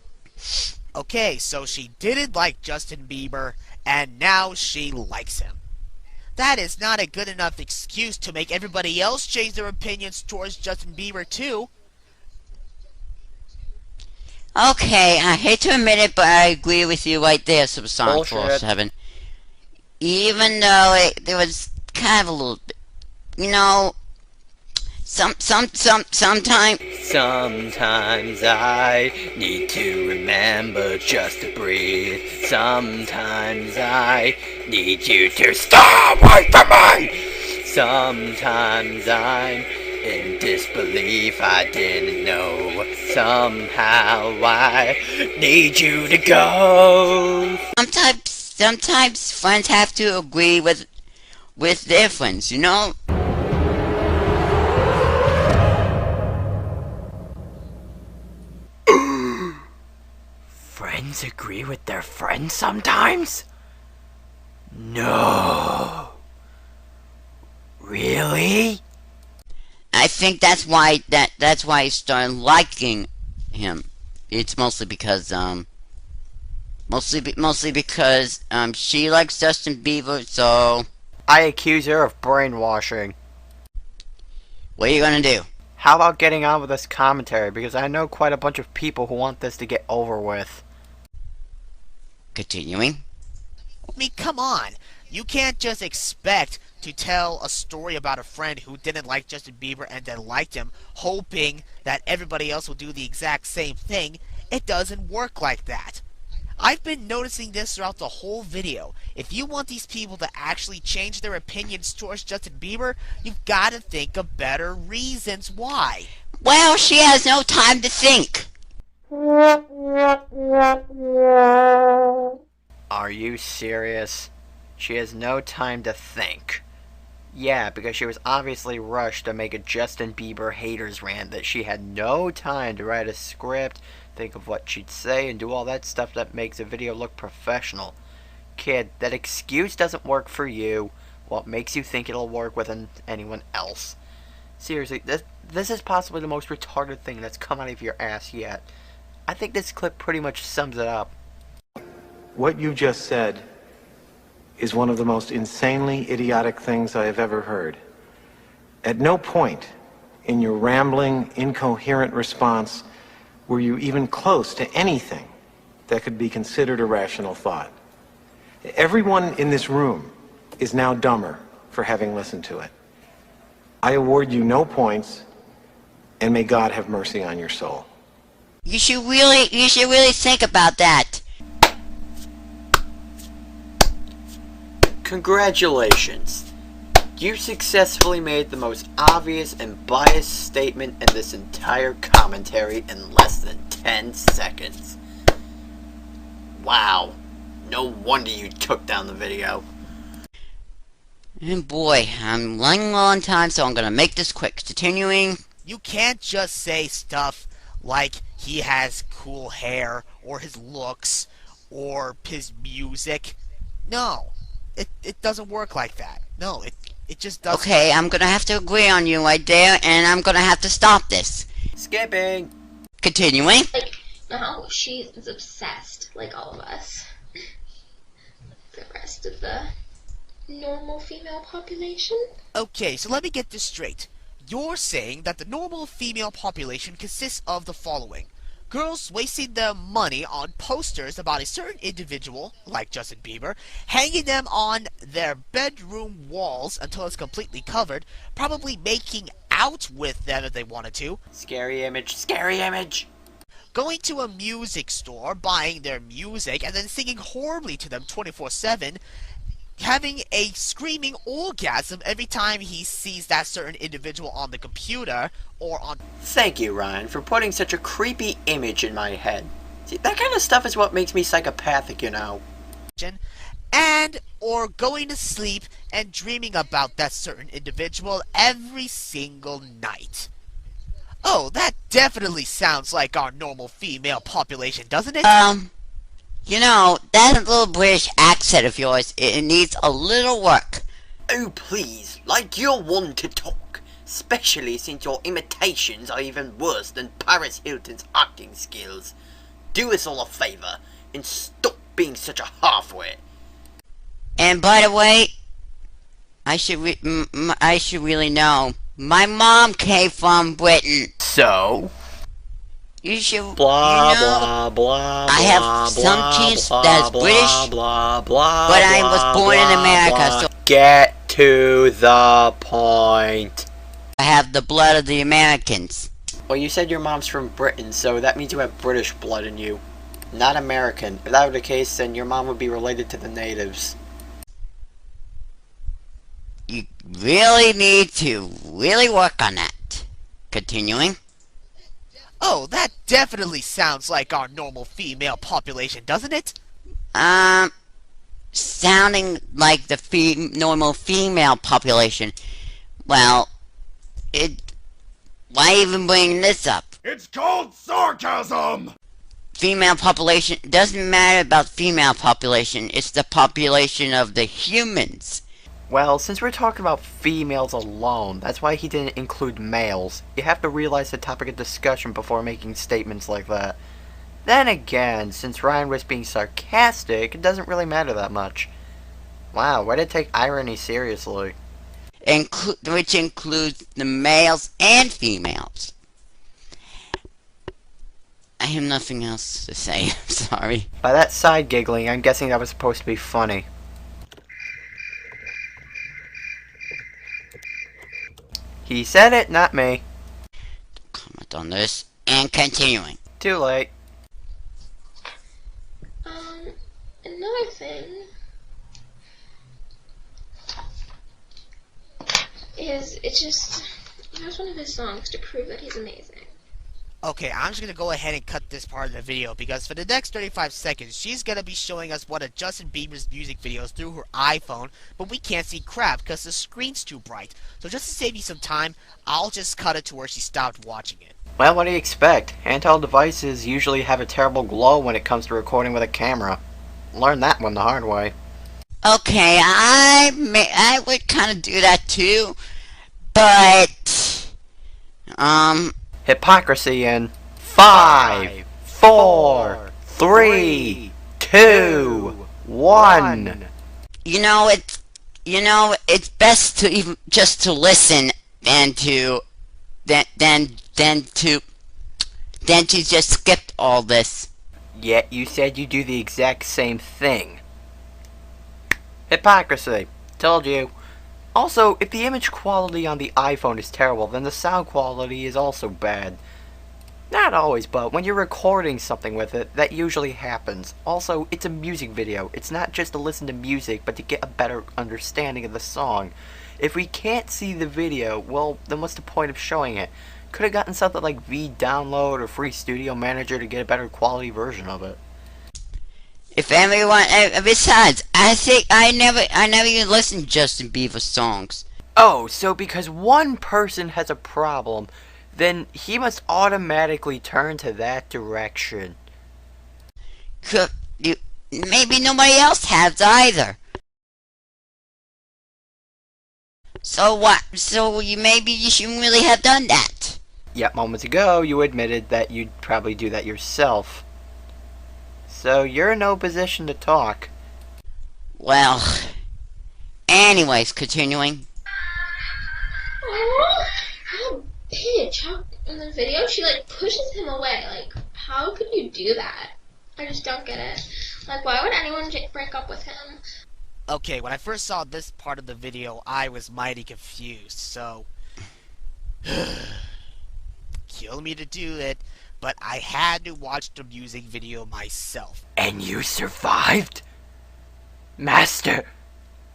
Okay, so she didn't like Justin Bieber, and now she likes him. That is not a good enough excuse to make everybody else change their opinions towards Justin Bieber too. Okay, I hate to admit it, but I agree with you right there, Supersonic 47. Even though there was kind of a little bit, sometimes I need to remember just to breathe. Sometimes I need you to stay away from me. Sometimes I'm in disbelief, I didn't know. Somehow I need you to go. Sometimes friends have to agree with their friends, Friends agree with their friends sometimes? No. Really? I think that's why I started liking him. It's mostly because she likes Justin Bieber, so I accuse her of brainwashing. what are you gonna do? How about getting on with this commentary? Because I know quite a bunch of people who want this to get over with. Continuing. I mean, come on. You can't just expect to tell a story about a friend who didn't like Justin Bieber and then liked him, hoping that everybody else will do the exact same thing. It doesn't work like that. I've been noticing this throughout the whole video. If you want these people to actually change their opinions towards Justin Bieber, you've got to think of better reasons why. Well, she has no time to think. Are you serious? She has no time to think. Yeah, because she was obviously rushed to make a Justin Bieber haters rant that she had no time to write a script, think of what she'd say, and do all that stuff that makes a video look professional. Kid, that excuse doesn't work for you. What makes you think it'll work with anyone else? Seriously, this is possibly the most retarded thing that's come out of your ass yet. I think this clip pretty much sums it up. What you just said is one of the most insanely idiotic things I have ever heard. At no point in your rambling, incoherent response were you even close to anything that could be considered a rational thought. Everyone in this room is now dumber for having listened to it. I award you no points, and may God have mercy on your soul. You should really think about that. Congratulations. You successfully made the most obvious and biased statement in this entire commentary in less than 10 seconds. Wow. No wonder you took down the video. And boy, I'm running low on time, so I'm gonna make this quick. Continuing. You can't just say stuff like he has cool hair, or his looks, or his music. No. It doesn't work like that. No, it just doesn't. Okay, I'm gonna have to agree on you right there, and I'm gonna have to stop this. Skipping. Continuing. Like, no, she is obsessed, like all of us. The rest of the normal female population. Okay, so let me get this straight. You're saying that the normal female population consists of the following. Girls wasting their money on posters about a certain individual, like Justin Bieber, hanging them on their bedroom walls until it's completely covered, probably making out with them if they wanted to. Scary image, scary image. Going to a music store, buying their music, and then singing horribly to them 24/7, having a screaming orgasm every time he sees that certain individual on the computer or on... Thank you, Ryan, for putting such a creepy image in my head. See, that kind of stuff is what makes me psychopathic, you know. And or going to sleep and dreaming about that certain individual every single night. Oh, that definitely sounds like our normal female population, doesn't it? You know, that little British accent of yours, it needs a little work. Oh, please, like you're one to talk. Especially since your imitations are even worse than Paris Hilton's acting skills. Do us all a favor, and stop being such a halfwit. And by the way, I should really know. My mom came from Britain. So? You should, blah, you know, blah, blah, I have blah, some genes blah, that's blah, British, blah, blah, but I was born in America, so get to the point. I have the blood of the Americans. Well, you said your mom's from Britain, so that means you have British blood in you, not American. If that were the case, then your mom would be related to the natives. You really need to really work on that. Continuing. Oh, that definitely sounds like our normal female population, doesn't it? Sounding like the normal female population. Well, why even bring this up? It's called sarcasm! Female population, it doesn't matter about female population, it's the population of the humans. Well, since we're talking about females alone, that's why he didn't include males. You have to realize the topic of discussion before making statements like that. Then again, since Ryan was being sarcastic, it doesn't really matter that much. Wow, way to take irony seriously. which includes the males and females. I have nothing else to say. I'm sorry. By that side giggling, I'm guessing that was supposed to be funny. He said it, not me. Comment on this. And continuing. Too late. Another thing is, here's one of his songs to prove that he's amazing. Okay, I'm just gonna go ahead and cut this part of the video because for the next 35 seconds, she's gonna be showing us one of Justin Bieber's music videos through her iPhone, but we can't see crap because the screen's too bright. So just to save you some time, I'll just cut it to where she stopped watching it. Well, what do you expect? Handheld devices usually have a terrible glow when it comes to recording with a camera. Learned that one the hard way. Okay, I would kind of do that too, but Hypocrisy in 5, 4, 3, 2, 1. It's best to even just to listen than to just skip all this. Yet you said you do the exact same thing. Hypocrisy. Told you. Also, if the image quality on the iPhone is terrible, then the sound quality is also bad. Not always, but when you're recording something with it, that usually happens. Also, it's a music video. It's not just to listen to music, but to get a better understanding of the song. If we can't see the video, well, then what's the point of showing it? Could have gotten something like V-Download or Free Studio Manager to get a better quality version of it. If everyone, besides, I never even listened to Justin Bieber songs. Oh, so because one person has a problem, then he must automatically turn to that direction. Maybe nobody else has either. So what? So maybe you shouldn't really have done that. Yet moments ago, you admitted that you'd probably do that yourself. So you're in no position to talk. Well, anyways, continuing. Oh, how bitch! How in the video she like pushes him away. Like, how could you do that? I just don't get it. Like, why would anyone break up with him? Okay, when I first saw this part of the video, I was mighty confused. So, kill me to do it. But I had to watch the music video myself. And you survived? Master,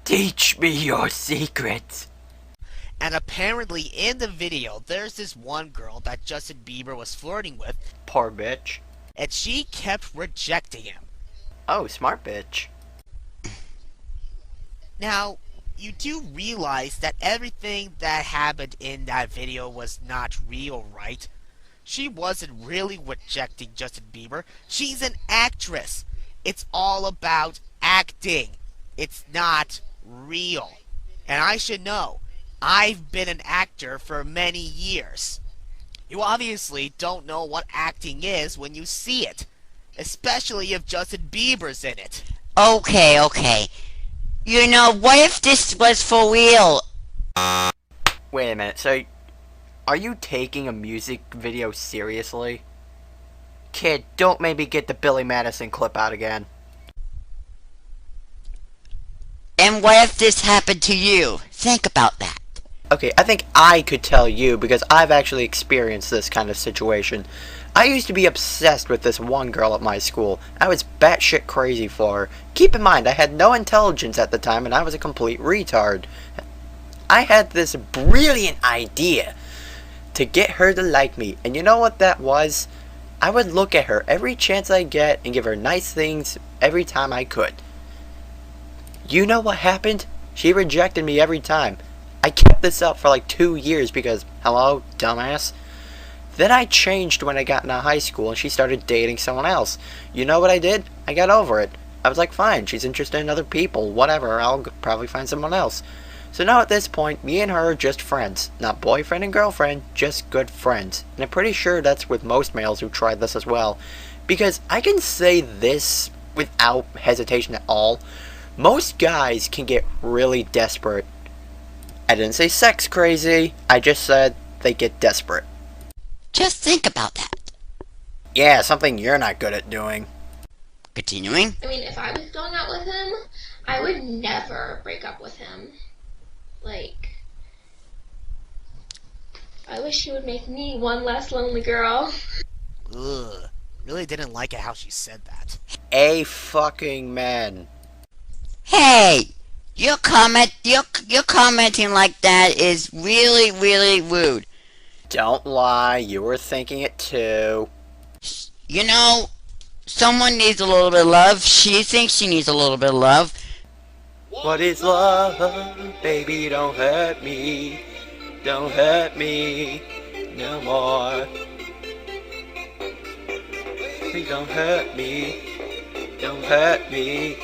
teach me your secrets. And apparently in the video, there's this one girl that Justin Bieber was flirting with. Poor bitch. And she kept rejecting him. Oh, smart bitch. Now, you do realize that everything that happened in that video was not real, right? She wasn't really rejecting Justin Bieber. She's an actress. It's all about acting. It's not real. And I should know. I've been an actor for many years. You obviously don't know what acting is when you see it. Especially if Justin Bieber's in it. Okay. What if this was for real? Wait a minute, so are you taking a music video seriously? Kid, don't maybe get the Billy Madison clip out again. And what if this happened to you? Think about that. Okay, I think I could tell you because I've actually experienced this kind of situation. I used to be obsessed with this one girl at my school. I was batshit crazy for her. Keep in mind, I had no intelligence at the time and I was a complete retard. I had this brilliant idea to get her to like me, and you know what that was? I would look at her every chance I get and give her nice things every time I could. You know what happened? She rejected me every time. I kept this up for like 2 years because, hello, dumbass? Then I changed when I got into high school and she started dating someone else. You know what I did? I got over it. I was like, fine, she's interested in other people, whatever, I'll probably find someone else. So now at this point, me and her are just friends. Not boyfriend and girlfriend, just good friends. And I'm pretty sure that's with most males who tried this as well. Because I can say this without hesitation at all. Most guys can get really desperate I didn't say sex crazy. I just said they get desperate. Just think about that. Yeah, something you're not good at doing. Continuing. I mean, if I was going out with him, I would never break up with him. Like, I wish he would make me one less lonely girl. Ugh. Really didn't like it how she said that. A fucking man. Hey! Your commenting like that is really, really rude. Don't lie, you were thinking it too. You know, someone needs a little bit of love. She thinks she needs a little bit of love. What is love? Baby, don't hurt me. Don't hurt me no more. Please don't hurt me. Don't hurt me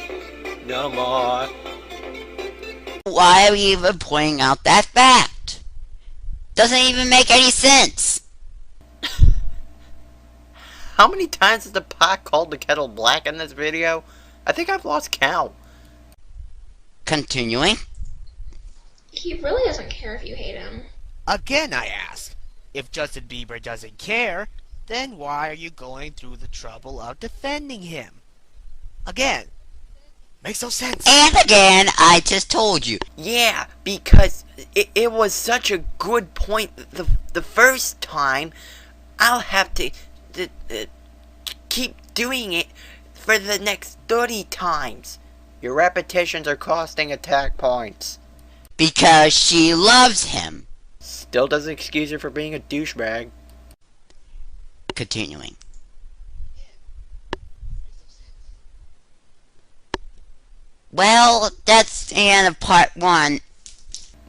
no more. Why are we even pointing out that fact? Doesn't even make any sense. How many times has the pot called the kettle black in this video? I think I've lost count. Continuing. He really doesn't care if you hate him. Again, I ask, if Justin Bieber doesn't care, then why are you going through the trouble of defending him? Again, makes no sense. And again, I just told you. Yeah, because it was such a good point the first time. I'll have to keep doing it for the next 30 times. Your repetitions are costing attack points. Because she loves him. Still doesn't excuse her for being a douchebag. Continuing. Well, that's the end of part 1.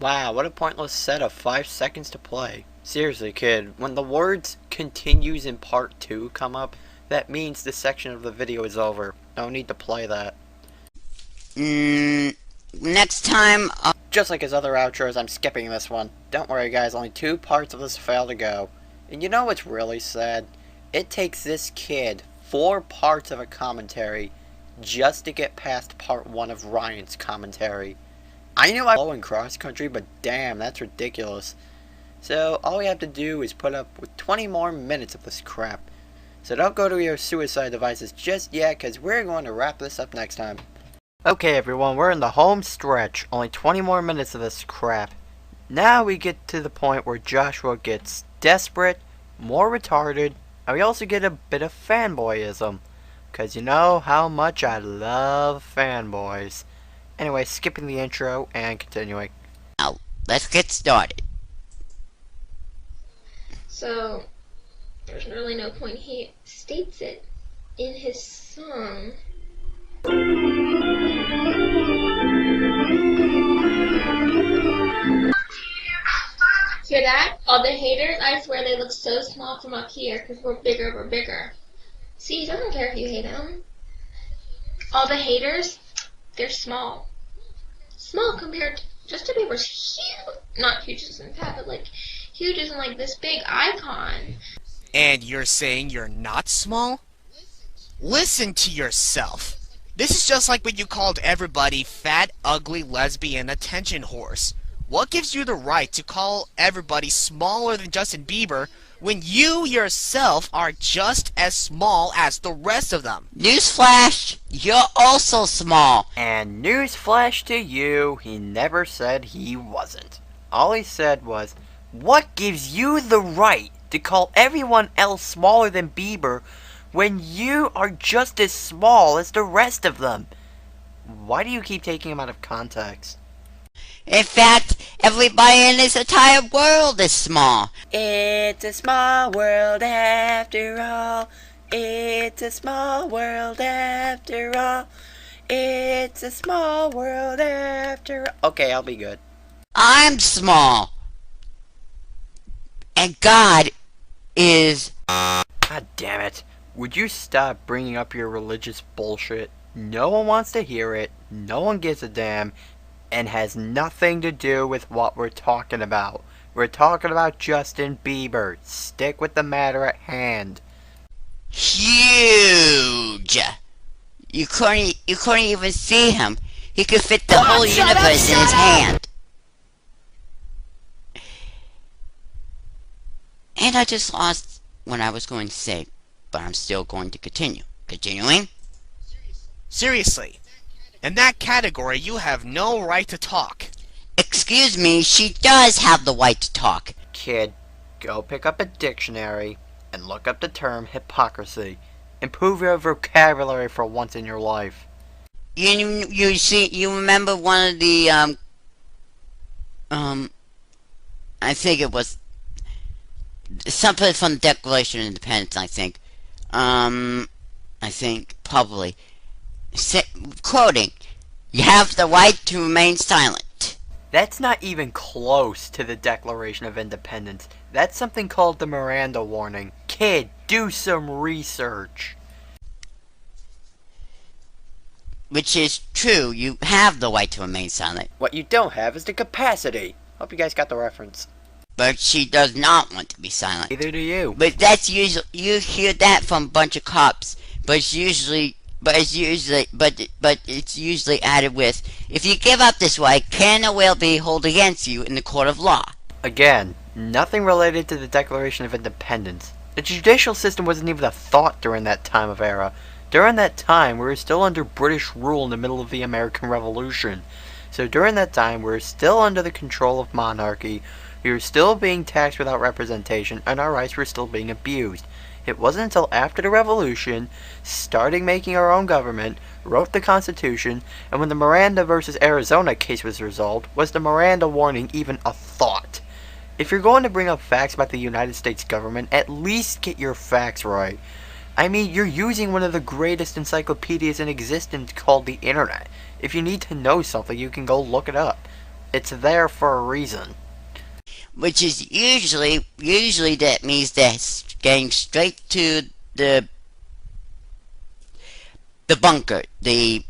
Wow, what a pointless set of 5 seconds to play. Seriously, kid, when the words continues in part 2 come up, that means this section of the video is over. No need to play that. Next time... Just like his other outros, I'm skipping this one. Don't worry guys, only 2 parts of this fail to go. And you know what's really sad? It takes this kid 4 parts of a commentary just to get past part 1 of Ryan's commentary. I knew I was low in cross country, but damn, that's ridiculous. So all we have to do is put up with 20 more minutes of this crap. So don't go to your suicide devices just yet, because we're going to wrap this up next time. Okay everyone, we're in the home stretch. Only 20 more minutes of this crap. Now we get to the point where Joshua gets desperate, more retarded, and we also get a bit of fanboyism. Because you know how much I love fanboys. Anyway, skipping the intro and continuing. Now, let's get started. So, there's really no point. He states it in his song. Hear that? All the haters, I swear they look so small from up here because we're bigger. See, he doesn't care if you hate him. All the haters, they're small. Small compared to Justin Bieber's huge. Not huge as in fat, but like huge as in like this big icon. And you're saying you're not small? Listen to yourself. This is just like when you called everybody fat, ugly, lesbian, attention horse. What gives you the right to call everybody smaller than Justin Bieber when you yourself are just as small as the rest of them? Newsflash, you're also small. And newsflash to you, he never said he wasn't. All he said was, what gives you the right to call everyone else smaller than Bieber when you are just as small as the rest of them? Why do you keep taking him out of context? In fact, everybody in this entire world is small. It's a small world after all. It's a small world after all. It's a small world after all. Okay, I'll be good. I'm small. And God is... God damn it. Would you stop bringing up your religious bullshit? No one wants to hear it. No one gives a damn. And has nothing to do with what we're talking about. We're talking about Justin Bieber. Stick with the matter at hand. Huge. You couldn't even see him. He could fit the whole universe in his hand. And I just lost what I was going to say, but I'm still going to continue. Continuing? Seriously, in that category, you have no right to talk. Excuse me, she does have the right to talk. Kid, go pick up a dictionary and look up the term hypocrisy. Improve your vocabulary for once in your life. You see, you remember one of the, I think it was something from the Declaration of Independence, I think. Probably. Quoting, you have the right to remain silent. That's not even close to the Declaration of Independence. That's something called the Miranda warning. Kid, do some research. Which is true, you have the right to remain silent. What you don't have is the capacity. Hope you guys got the reference. But she does not want to be silent. Neither do you. But that's usually, you hear that from a bunch of cops. But it's usually added with, if you give up this right, can or will be held against you in the court of law. Again, nothing related to the Declaration of Independence. The judicial system wasn't even a thought during that time of era. During that time, we were still under British rule in the middle of the American Revolution. So during that time, we were still under the control of monarchy, we were still being taxed without representation, and our rights were still being abused. It wasn't until after the Revolution, starting making our own government, wrote the Constitution, and when the Miranda versus Arizona case was resolved, was the Miranda warning even a thought. If you're going to bring up facts about the United States government, at least get your facts right. I mean, you're using one of the greatest encyclopedias in existence called the Internet. If you need to know something, you can go look it up. It's there for a reason. Which is usually that means that getting straight to the bunker, the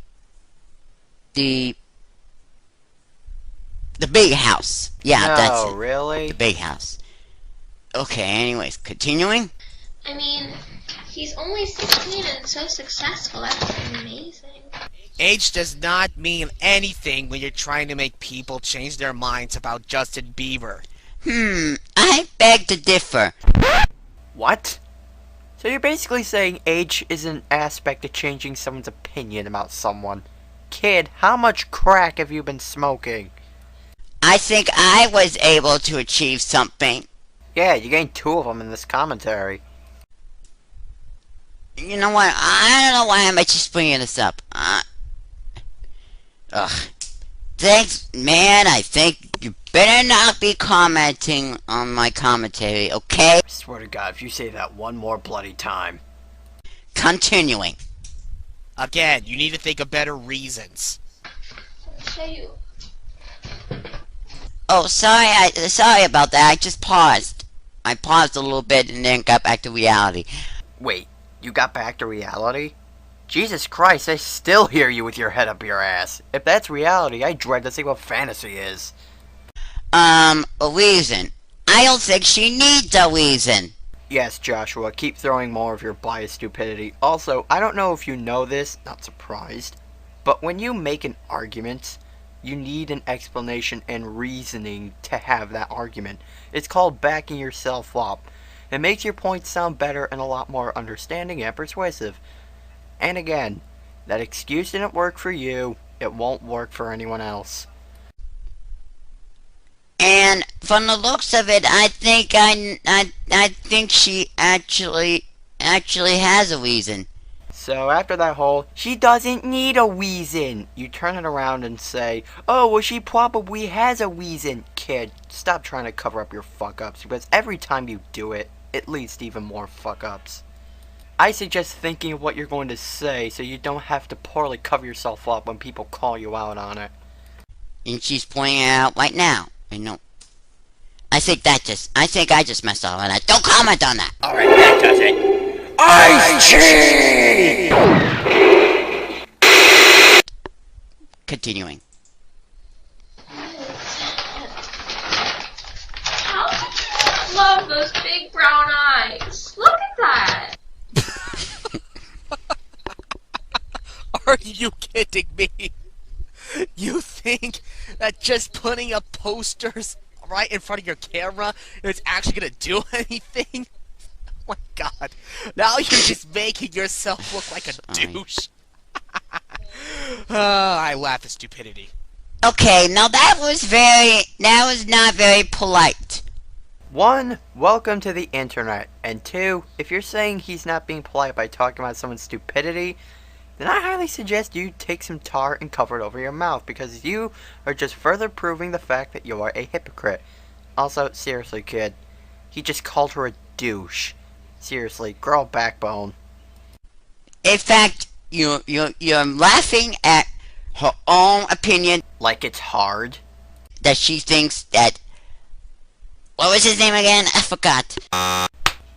big house. Yeah, no, that's it. Really? The big house. Okay, anyways, continuing. I mean, he's only 16 and so successful. That's amazing. Age does not mean anything when you're trying to make people change their minds about Justin Bieber. I beg to differ. What? So you're basically saying age is an aspect of changing someone's opinion about someone. Kid, how much crack have you been smoking? I think I was able to achieve something. Yeah, you gained 2 of them in this commentary. You know what? I don't know why I'm just bringing this up. Thanks, man. I think you better not be commenting on my commentary, okay? I swear to God, if you say that one more bloody time. Continuing. Again, you need to think of better reasons. I'll show you. Oh, sorry about that. I just paused. I paused a little bit and then got back to reality. Wait, you got back to reality? Jesus Christ, I still hear you with your head up your ass. If that's reality, I dread to see what fantasy is. A reason. I don't think she needs a reason. Yes, Joshua, keep throwing more of your biased stupidity. Also, I don't know if you know this, not surprised, but when you make an argument, you need an explanation and reasoning to have that argument. It's called backing yourself up. It makes your point sound better and a lot more understanding and persuasive. And again, that excuse didn't work for you, it won't work for anyone else. And from the looks of it, I think she actually has a reason. So after that whole, she doesn't need a reason, you turn it around and say, oh, well, she probably has a reason. Kid, stop trying to cover up your fuck-ups, because every time you do it, it leads to even more fuck-ups. I suggest thinking of what you're going to say so you don't have to poorly cover yourself up when people call you out on it. And she's pointing it out right now. I know. I think I just messed up on that. Don't comment on that. Alright, that does it. Ice Continuing. How could you not love those big brown eyes? Look at that. Are you kidding me? You think that just putting up posters right in front of your camera and it's actually gonna do anything? Oh my god. Now you're just making yourself look like a douche. I laugh at stupidity. Okay, now that was not very polite. 1, welcome to the internet. And 2, if you're saying he's not being polite by talking about someone's stupidity, then I highly suggest you take some tar and cover it over your mouth, because you are just further proving the fact that you are a hypocrite. Also, seriously, kid, he just called her a douche. Seriously, grow a backbone. In fact, you're laughing at her own opinion. Like it's hard. That she thinks that... What was his name again? I forgot. How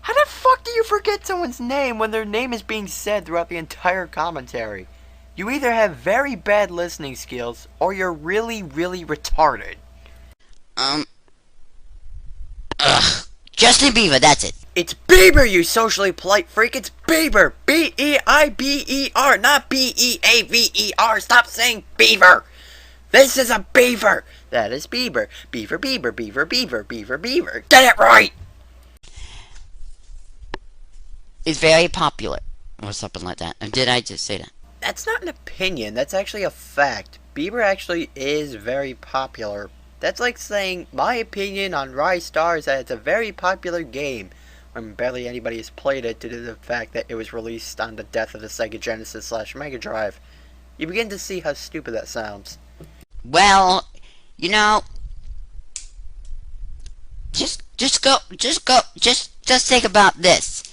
the fuck do you forget someone's name when their name is being said throughout the entire commentary? You either have very bad listening skills, or you're really, really retarded. Justin Bieber, that's it. It's Bieber, you socially polite freak. It's Bieber. B-E-I-B-E-R, not B-E-A-V-E-R. Stop saying beaver. This is a beaver. That is Bieber. Beaver, beaver, beaver, beaver, beaver, beaver. Get it right. It's very popular. Or something like that. And did I just say that? That's not an opinion. That's actually a fact. Bieber actually is very popular. That's like saying my opinion on Rise Star is that it's a very popular game, when barely anybody has played it due to the fact that it was released on the death of the Sega Genesis / Mega Drive. You begin to see how stupid that sounds. Well, you know, just think about this.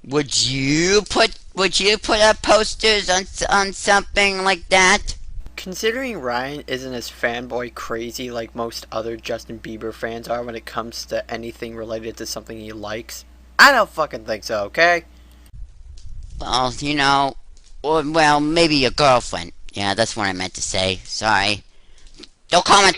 Would you put up posters on something like that? Considering Ryan isn't as fanboy crazy like most other Justin Bieber fans are when it comes to anything related to something he likes, I don't fucking think so, okay? Well, you know, well, maybe your girlfriend. Yeah, that's what I meant to say. Sorry. Don't comment.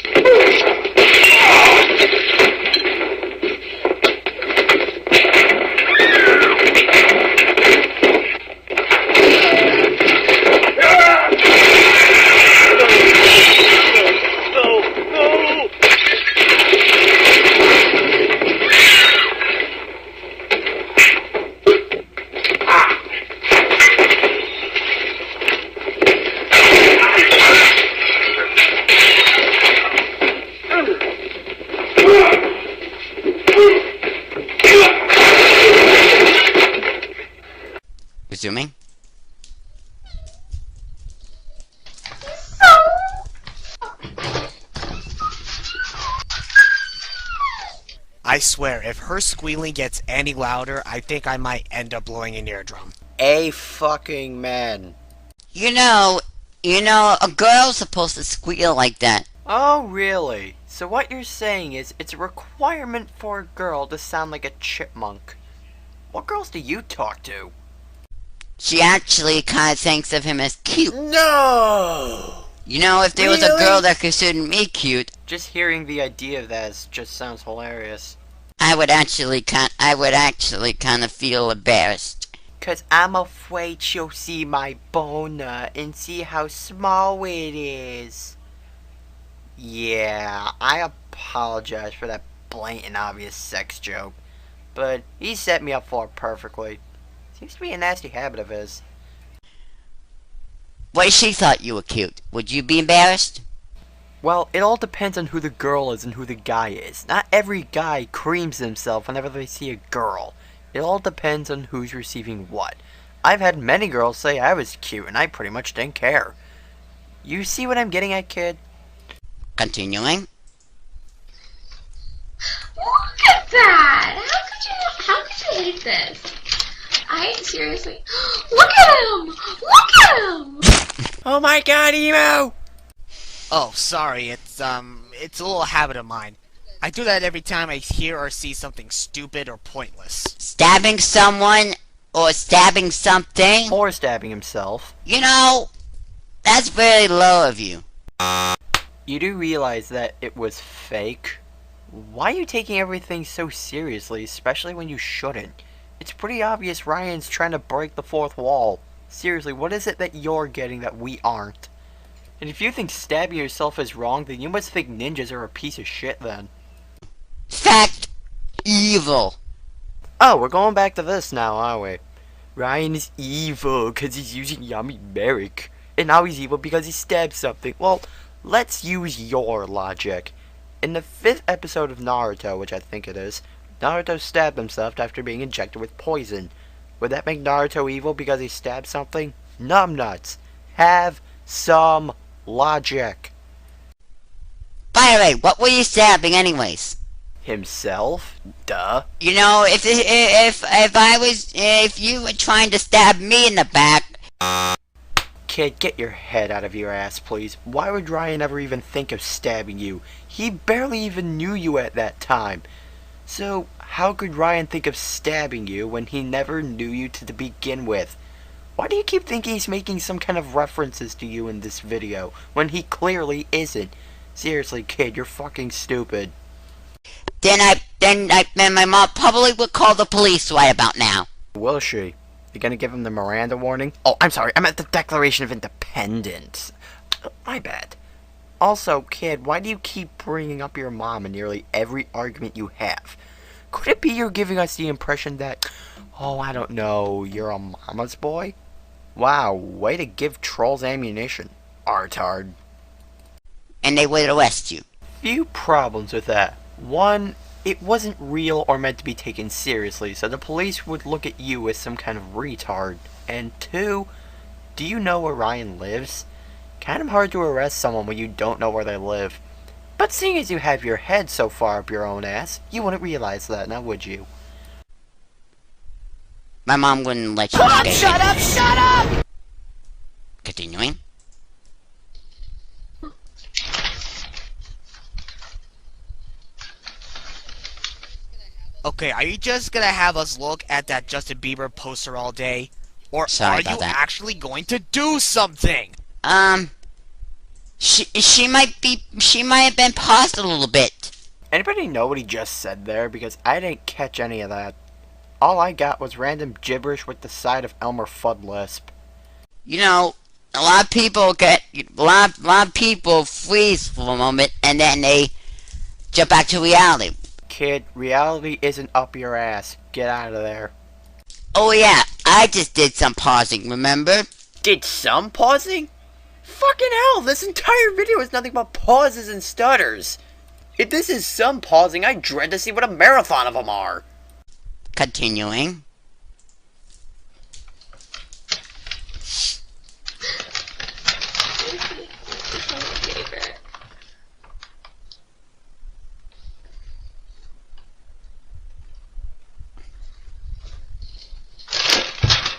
Resuming. I swear, if her squealing gets any louder, I think I might end up blowing an eardrum. A fucking man. You know, a girl's supposed to squeal like that. Oh, really? So what you're saying is it's a requirement for a girl to sound like a chipmunk. What girls do you talk to? She actually kind of thinks of him as cute. No! You know, if there was a girl that considered me cute... Just hearing the idea of that just sounds hilarious. I would actually kind of feel embarrassed. 'Cause I'm afraid she'll see my boner and see how small it is. Yeah, I apologize for that blatant obvious sex joke. But he set me up for it perfectly. Seems to be a nasty habit of his. What if she thought you were cute? Would you be embarrassed? Well, it all depends on who the girl is and who the guy is. Not every guy creams himself whenever they see a girl. It all depends on who's receiving what. I've had many girls say I was cute and I pretty much didn't care. You see what I'm getting at, kid? Continuing. Look at that! How could you hate this? Seriously. Look at him! Look at him! Oh my god, Emo! Oh, sorry, it's a little habit of mine. I do that every time I hear or see something stupid or pointless. Stabbing someone, or stabbing something. Or stabbing himself. You know, that's very low of you. You do realize that it was fake? Why are you taking everything so seriously, especially when you shouldn't? It's pretty obvious Ryan's trying to break the fourth wall. Seriously, what is it that you're getting that we aren't? And if you think stabbing yourself is wrong, then you must think ninjas are a piece of shit then. Fact, evil. Oh, we're going back to this now, aren't we? Ryan is evil because he's using Yummy Merrick. And now he's evil because he stabbed something. Well, let's use your logic. In the 5th episode of Naruto, which I think it is, Naruto stabbed himself after being injected with poison. Would that make Naruto evil because he stabbed something? Numbnuts. Have some logic. By the way, what were you stabbing anyways? Himself? Duh. You know, if you were trying to stab me in the back. Kid, get your head out of your ass, please. Why would Ryan ever even think of stabbing you? He barely even knew you at that time. So, how could Ryan think of stabbing you when he never knew you to begin with? Why do you keep thinking he's making some kind of references to you in this video, when he clearly isn't? Seriously, kid, you're fucking stupid. Then my mom probably would call the police right about now. Will she? You gonna give him the Miranda warning? Oh, I'm sorry, I meant the Declaration of Independence. My bad. Also, kid, why do you keep bringing up your mom in nearly every argument you have? Could it be you're giving us the impression that, oh, I don't know, you're a mama's boy? Wow, way to give trolls ammunition, artard. And they would arrest you. Few problems with that. One, it wasn't real or meant to be taken seriously, so the police would look at you as some kind of retard. And two, do you know where Ryan lives? Kind of hard to arrest someone when you don't know where they live. But seeing as you have your head so far up your own ass, you wouldn't realize that, now would you? My mom wouldn't let you Mom, shut up, shut up! Continuing. Okay, are you just gonna have us look at that Justin Bieber poster all day? Or Sorry are about you that. actually going to do something? She might have been paused a little bit. Anybody know what he just said there? Because I didn't catch any of that. All I got was random gibberish with the side of Elmer Fudd lisp. You know, a lot of people freeze for a moment and then they jump back to reality. Kid, reality isn't up your ass. Get out of there. Oh yeah, I just did some pausing, remember? Did some pausing? Fucking hell, this entire video is nothing but pauses and stutters. If this is some pausing, I dread to see what a marathon of them are. Continuing.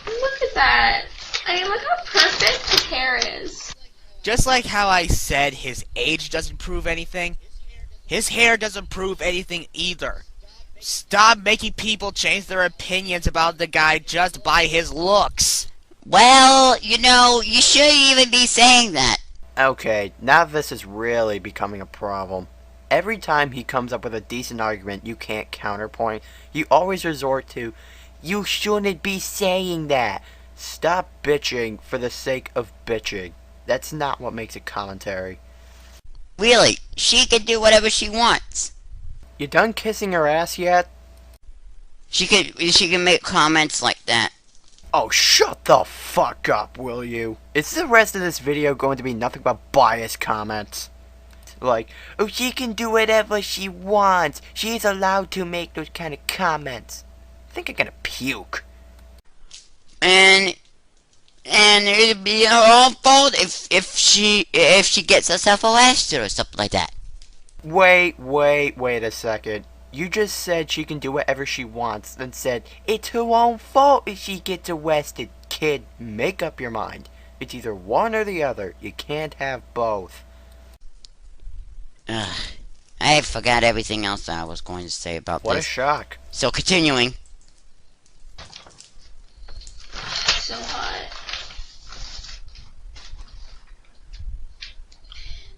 Look at that. I mean, look how perfect his hair is. Just like how I said his age doesn't prove anything, his hair doesn't prove anything either. Stop making people change their opinions about the guy just by his looks. Well, you know, you shouldn't even be saying that. Okay, now this is really becoming a problem. Every time he comes up with a decent argument you can't counterpoint, you always resort to, you shouldn't be saying that. Stop bitching for the sake of bitching. That's not what makes a commentary. Really, she can do whatever she wants. You done kissing her ass yet? She can make comments like that. Oh, shut the fuck up, will you? Is the rest of this video going to be nothing but biased comments? Like, oh, she can do whatever she wants. She's allowed to make those kind of comments. I think I'm gonna puke. And it'd be her own fault if she gets herself arrested or something like that. Wait a second. You just said she can do whatever she wants, then said, it's her own fault if she gets arrested. Kid, make up your mind. It's either one or the other. You can't have both. I forgot everything else I was going to say about What this. a shock. So continuing. So hot.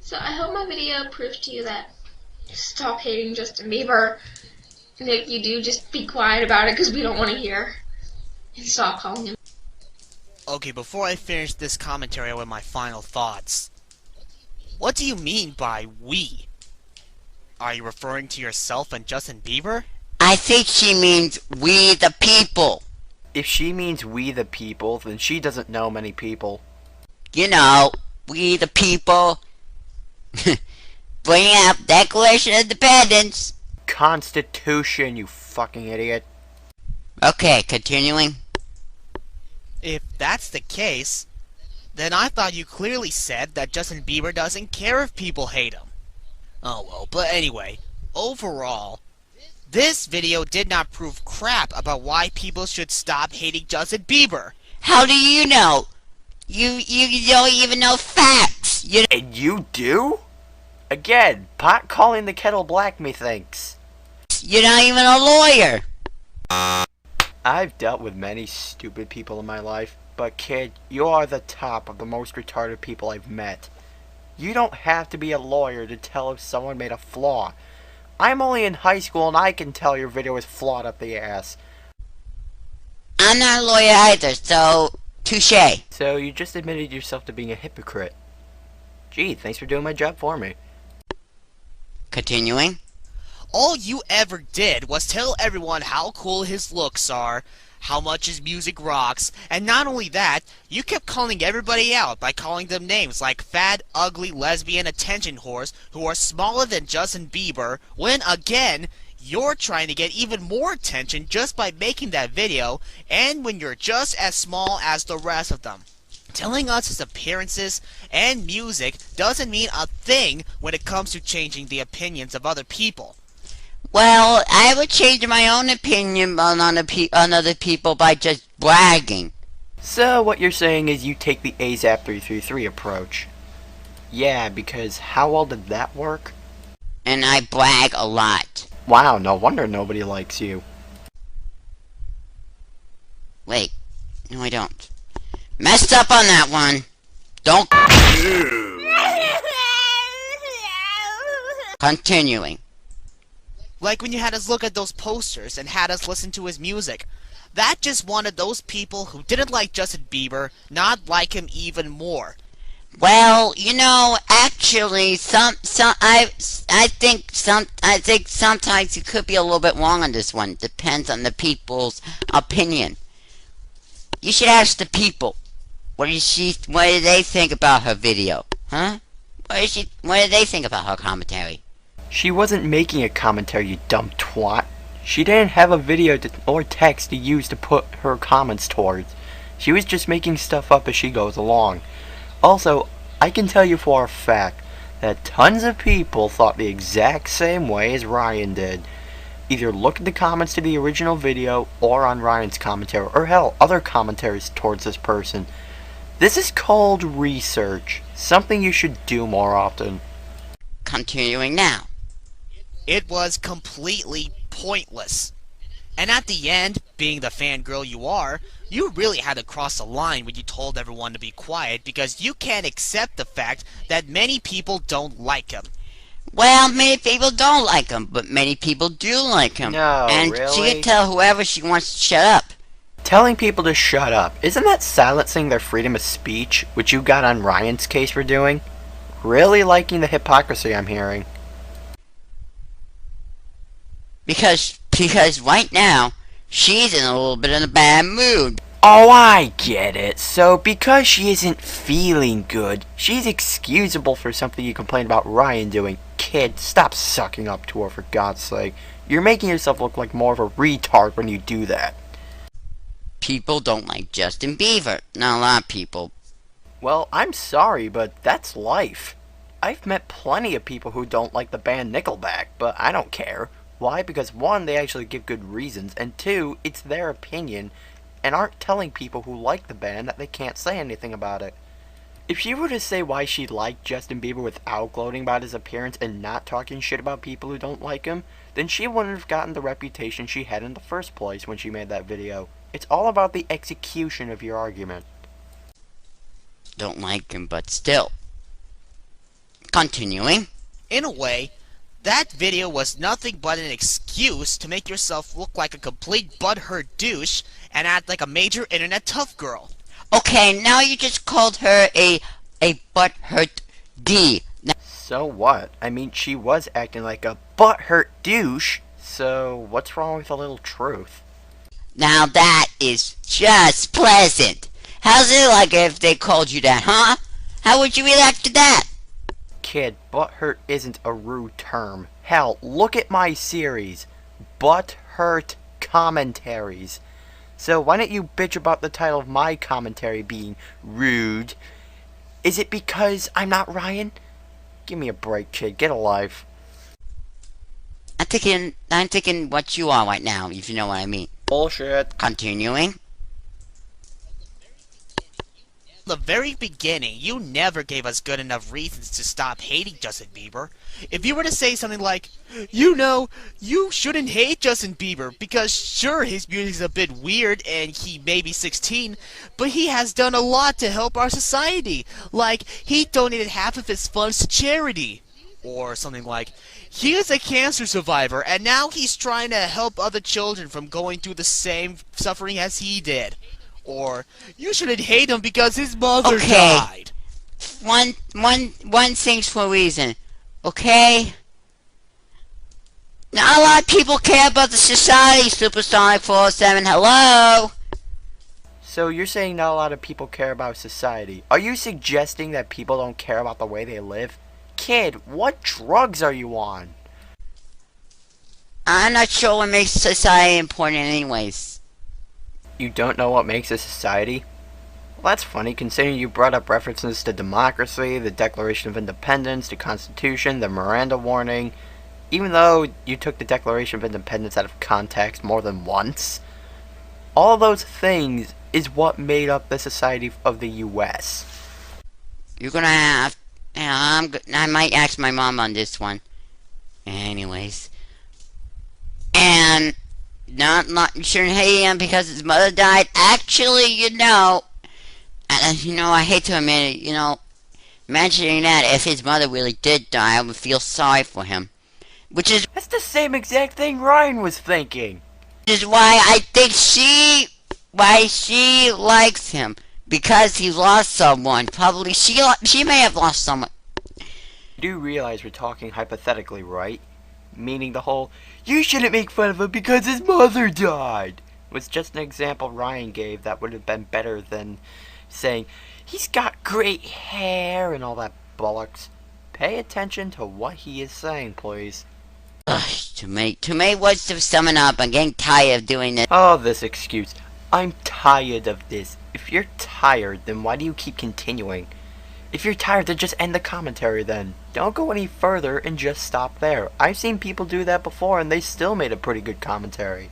So I hope my video proved to you that stop hating Justin Bieber. And if you do, just be quiet about it because we don't want to hear. And stop calling him. Okay, before I finish this commentary with my final thoughts, what do you mean by we? Are you referring to yourself and Justin Bieber? I think she means we the people. If she means we the people, then she doesn't know many people. You know, we the people. Bring up Declaration of Independence. Constitution, you fucking idiot. Okay, continuing. If that's the case, then I thought you clearly said that Justin Bieber doesn't care if people hate him. Oh well, but anyway, overall, this video did not prove crap about why people should stop hating Justin Bieber. How do you know? You don't even know facts. And you do? Again, pot calling the kettle black, methinks. You're not even a lawyer. I've dealt with many stupid people in my life, but kid, you are the top of the most retarded people I've met. You don't have to be a lawyer to tell if someone made a flaw. I'm only in high school and I can tell your video is flawed up the ass. I'm not a lawyer either, so touche. So you just admitted yourself to being a hypocrite. Gee, thanks for doing my job for me. Continuing. All you ever did was tell everyone how cool his looks are, how much his music rocks, and not only that, you kept calling everybody out by calling them names like fat, ugly, lesbian attention whores who are smaller than Justin Bieber, when again, you're trying to get even more attention just by making that video, and when you're just as small as the rest of them. Telling us his appearances and music doesn't mean a thing when it comes to changing the opinions of other people. Well, I would change my own opinion on other people by just bragging. So what you're saying is you take the ASAP 333 approach. Yeah, because how well did that work? And I brag a lot. Wow, no wonder nobody likes you. Wait, no I don't. Messed up on that one. Don't. Continuing. Like when you had us look at those posters and had us listen to his music. That just wanted those people who didn't like Justin Bieber not like him even more. Well, you know, actually, I think sometimes you could be a little bit wrong on this one. Depends on the people's opinion. You should ask the people. What do they think about her video? Huh? What do they think about her commentary? She wasn't making a commentary, you dumb twat. She didn't have a video or text to use to put her comments towards. She was just making stuff up as she goes along. Also, I can tell you for a fact that tons of people thought the exact same way as Ryan did. Either look at the comments to the original video or on Ryan's commentary, or hell, other commentaries towards this person. This is called research, something you should do more often. Continuing now. It was completely pointless. And at the end, being the fangirl you are, you really had to cross the line when you told everyone to be quiet because you can't accept the fact that many people don't like him. Well, many people don't like him, but many people do like him. No, and really? she can tell whoever she wants to shut up. Telling people to shut up, isn't that silencing their freedom of speech, which you got on Ryan's case for doing? Really liking the hypocrisy I'm hearing. Because right now, she's in a little bit of a bad mood. Oh, I get it. So, because she isn't feeling good, she's excusable for something you complained about Ryan doing. Kid, stop sucking up to her for God's sake. You're making yourself look like more of a retard when you do that. People don't like Justin Bieber. Not a lot of people. Well, I'm sorry, but that's life. I've met plenty of people who don't like the band Nickelback, but I don't care. Why? Because one, they actually give good reasons, and two, it's their opinion, and aren't telling people who like the band that they can't say anything about it. If she were to say why she liked Justin Bieber without gloating about his appearance and not talking shit about people who don't like him, then she wouldn't have gotten the reputation she had in the first place when she made that video. It's all about the execution of your argument. Don't like him, but still. Continuing. In a way, that video was nothing but an excuse to make yourself look like a complete butthurt douche and act like a major internet tough girl. Okay, now you just called her a butthurt D. So what? I mean, she was acting like a butthurt douche. So, what's wrong with a little truth? Now that is just pleasant. How's it like if they called you that, huh? How would you react to that? Kid, butthurt isn't a rude term. Hell, look at my series. Butthurt Commentaries. So why don't you bitch about the title of my commentary being rude? Is it because I'm not Ryan? Give me a break, kid. Get a life. I'm thinking what you are right now, if you know what I mean. Bullshit. Continuing. From the very beginning, you never gave us good enough reasons to stop hating Justin Bieber. If you were to say something like, you know, you shouldn't hate Justin Bieber because sure, his music's a bit weird and he may be 16, but he has done a lot to help our society. Like, he donated half of his funds to charity. Or something like, he is a cancer survivor and now he's trying to help other children from going through the same suffering as he did. Or, you shouldn't hate him because his mother died. One thing's for a reason. Okay? Not a lot of people care about the society, Supersonic407. Hello? So you're saying not a lot of people care about society. Are you suggesting that people don't care about the way they live? Kid, what drugs are you on? I'm not sure what makes society important anyways. You don't know what makes a society? Well, that's funny, considering you brought up references to democracy, the Declaration of Independence, the Constitution, the Miranda warning. Even though you took the Declaration of Independence out of context more than once, all those things is what made up the society of the U.S. You're gonna have... I might ask my mom on this one. Anyways. And... you shouldn't hate him because his mother died. Actually, you know, I hate to admit it, mentioning that if his mother really did die, I would feel sorry for him. That's the same exact thing Ryan was thinking. Which is why I think she likes him. Because he lost someone. Probably, she may have lost someone. You do realize we're talking hypothetically, right? Meaning the whole, you shouldn't make fun of him because his mother died, was just an example Ryan gave that would have been better than saying, he's got great hair and all that bollocks. Pay attention to what he is saying, please. Too many words to sum it up. I'm getting tired of doing this. Oh, this excuse. I'm tired of this. If you're tired, then why do you keep continuing? If you're tired, then just end the commentary then. Don't go any further and just stop there. I've seen people do that before and they still made a pretty good commentary.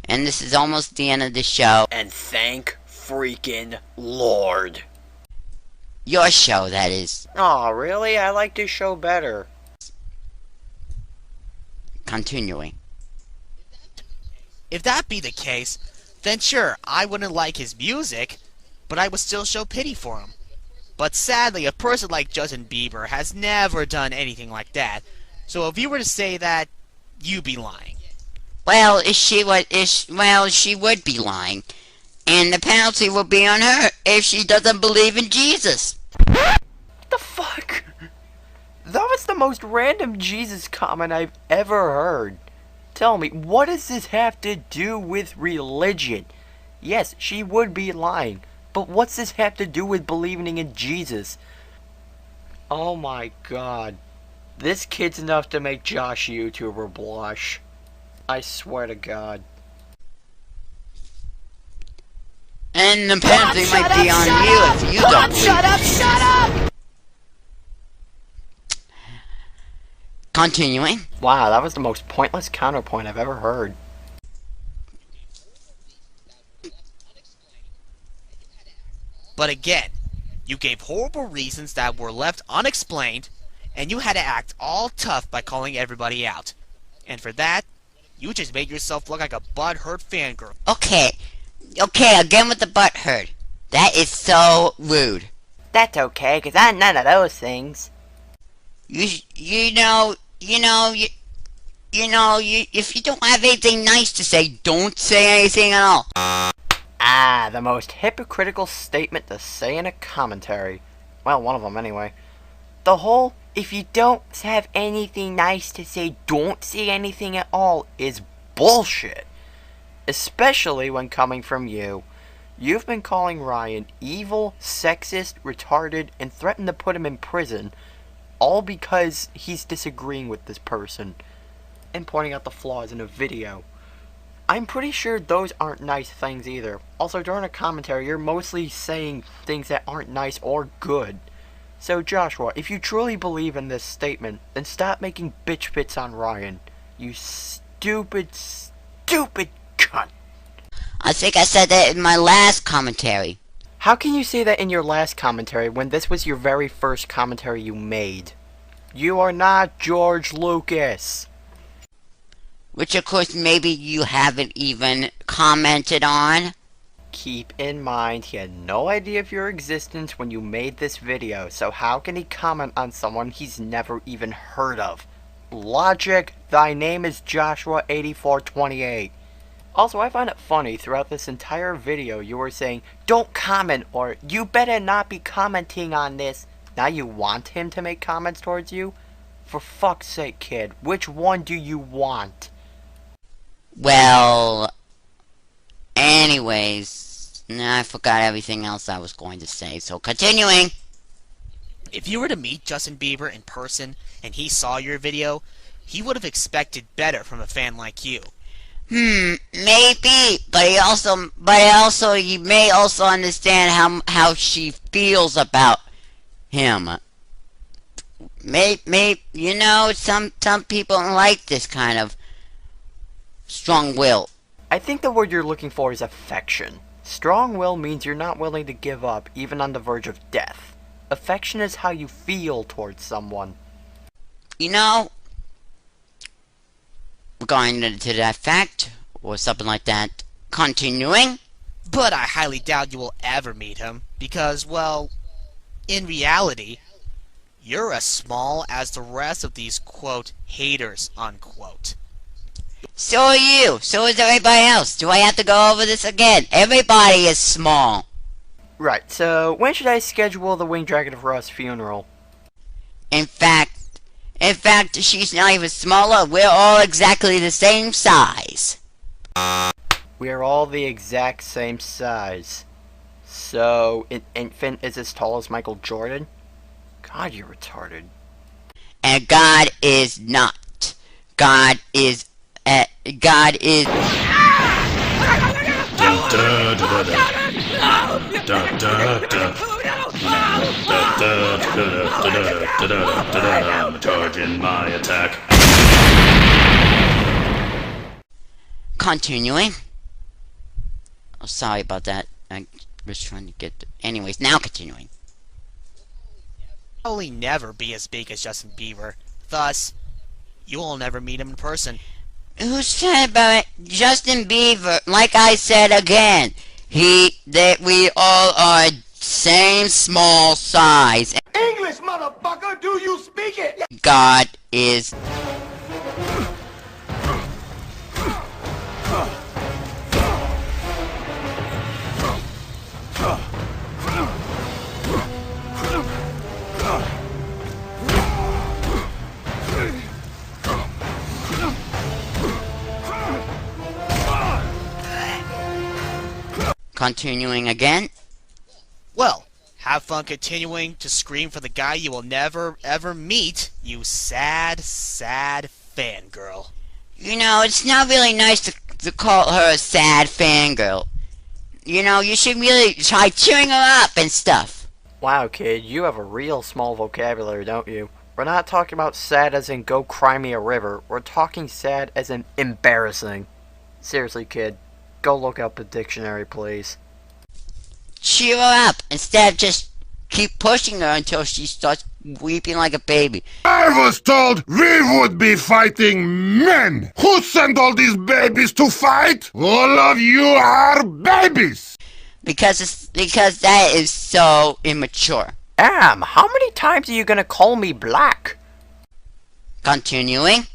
And this is almost the end of the show. And thank freaking Lord. Your show, that is. Aw, really? I like this show better. Continuing. If that be the case, then sure, I wouldn't like his music, but I would still show pity for him. But sadly, a person like Justin Bieber has never done anything like that. So if you were to say that, you'd be lying. Well, she would be lying. And the penalty will be on her if she doesn't believe in Jesus. What the fuck? That was the most random Jesus comment I've ever heard. Tell me, what does this have to do with religion? Yes, she would be lying. But what's this have to do with believing in Jesus? Oh my god. This kid's enough to make Josh YouTuber blush. I swear to god. And the penalty might be on you if you don't believe. Shut up! Continuing. Wow, that was the most pointless counterpoint I've ever heard. But again, you gave horrible reasons that were left unexplained, and you had to act all tough by calling everybody out. And for that, you just made yourself look like a butthurt fangirl. Okay, again with the butthurt. That is so rude. That's okay, cause I'm none of those things. If you don't have anything nice to say, don't say anything at all. Ah, the most hypocritical statement to say in a commentary. Well, one of them anyway. The whole, if you don't have anything nice to say, don't say anything at all is bullshit. Especially when coming from you. You've been calling Ryan evil, sexist, retarded, and threatened to put him in prison, all because he's disagreeing with this person and pointing out the flaws in a video. I'm pretty sure those aren't nice things either. Also, during a commentary, you're mostly saying things that aren't nice or good. So, Joshua, if you truly believe in this statement, then stop making bitch bits on Ryan. You stupid, stupid cunt. I think I said that in my last commentary. How can you say that in your last commentary when this was your very first commentary you made? You are not George Lucas. Which of course maybe you haven't even commented on. Keep in mind, he had no idea of your existence when you made this video, so how can he comment on someone he's never even heard of? Logic, thy name is Joshua8428. Also, I find it funny, throughout this entire video you were saying, don't comment, or you better not be commenting on this. Now you want him to make comments towards you? For fuck's sake, kid, which one do you want? Well, anyways, I forgot everything else I was going to say, so continuing. If you were to meet Justin Bieber in person and he saw your video, he would have expected better from a fan like you. Maybe, but you may also understand how she feels about him. You know, some people don't like this kind of strong will. I think the word you're looking for is affection. Strong will means you're not willing to give up, even on the verge of death. Affection is how you feel towards someone. You know, going to that fact, or something like that, continuing. But I highly doubt you will ever meet him, because, well, in reality, you're as small as the rest of these, quote, haters, unquote. So are you. So is everybody else. Do I have to go over this again? Everybody is small. Right, so when should I schedule the Winged Dragon of Rust funeral? In fact, she's not even smaller. We're all exactly the same size. We are all the exact same size. So, an infant is as tall as Michael Jordan? God, you're retarded. And God is not. God is... I'm charging my attack. Continuing. Oh, sorry about that. I was trying to get... Anyways, now continuing. Probably never be as big as Justin Bieber. Thus, you will never meet him in person. Who said about it? Justin Bieber, like I said again, that we all are same small size. English, motherfucker, do you speak it? God is... Continuing again. Well, have fun continuing to scream for the guy you will never ever meet, you sad, sad fangirl. You know, it's not really nice to call her a sad fangirl. You know, you should really try cheering her up and stuff. Wow, kid, you have a real small vocabulary, don't you? We're not talking about sad as in go cry me a river. We're talking sad as in embarrassing. Seriously, kid. Go look up a dictionary, please. Cheer her up instead of just keep pushing her until she starts weeping like a baby. I was told we would be fighting men. Who sent all these babies to fight? All of you are babies. Because that is so immature. How many times are you gonna call me black? Continuing.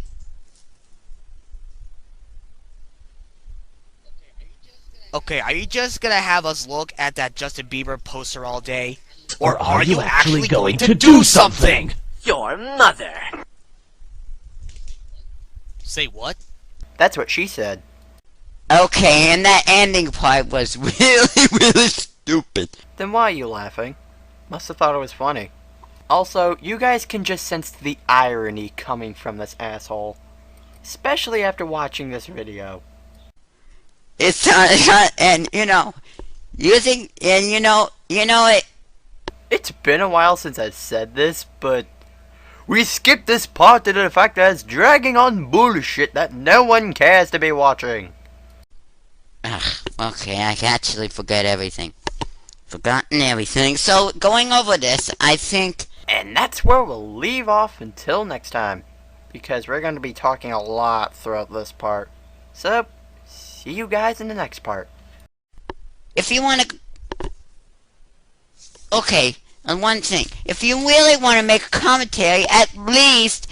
Okay, are you just gonna have us look at that Justin Bieber poster all day? Or are you actually going to do something? your mother. Say what? That's what she said. Okay, and that ending part was really stupid. Then why are you laughing? Must have thought it was funny. Also, you guys can just sense the irony coming from this asshole. Especially after watching this video. It's not, and you know it. It's been a while since I said this, but we skipped this part due to the fact that it's dragging on bullshit that no one cares to be watching. Okay, I actually forget everything. Forgotten everything. So, going over this, I think... And that's where we'll leave off until next time. Because we're going to be talking a lot throughout this part. So, see you guys in the next part. If you want to... Okay, and one thing. If you really want to make a commentary, at least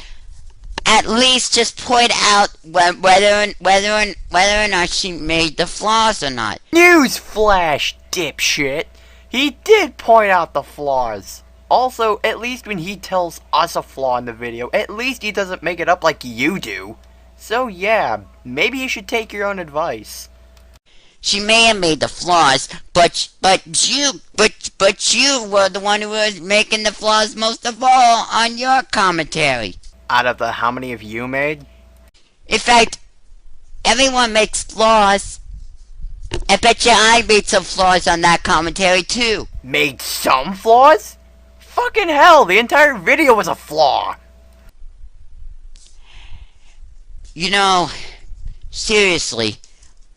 just point out whether or not she made the flaws or not. Newsflash, dipshit! He did point out the flaws. Also, at least when he tells us a flaw in the video, at least he doesn't make it up like you do. So yeah, maybe you should take your own advice. She may have made the flaws, but you were the one who was making the flaws most of all on your commentary. Out of the how many of you made? In fact, everyone makes flaws. I bet you I made some flaws on that commentary too. Made some flaws? Fucking hell, the entire video was a flaw. You know, seriously,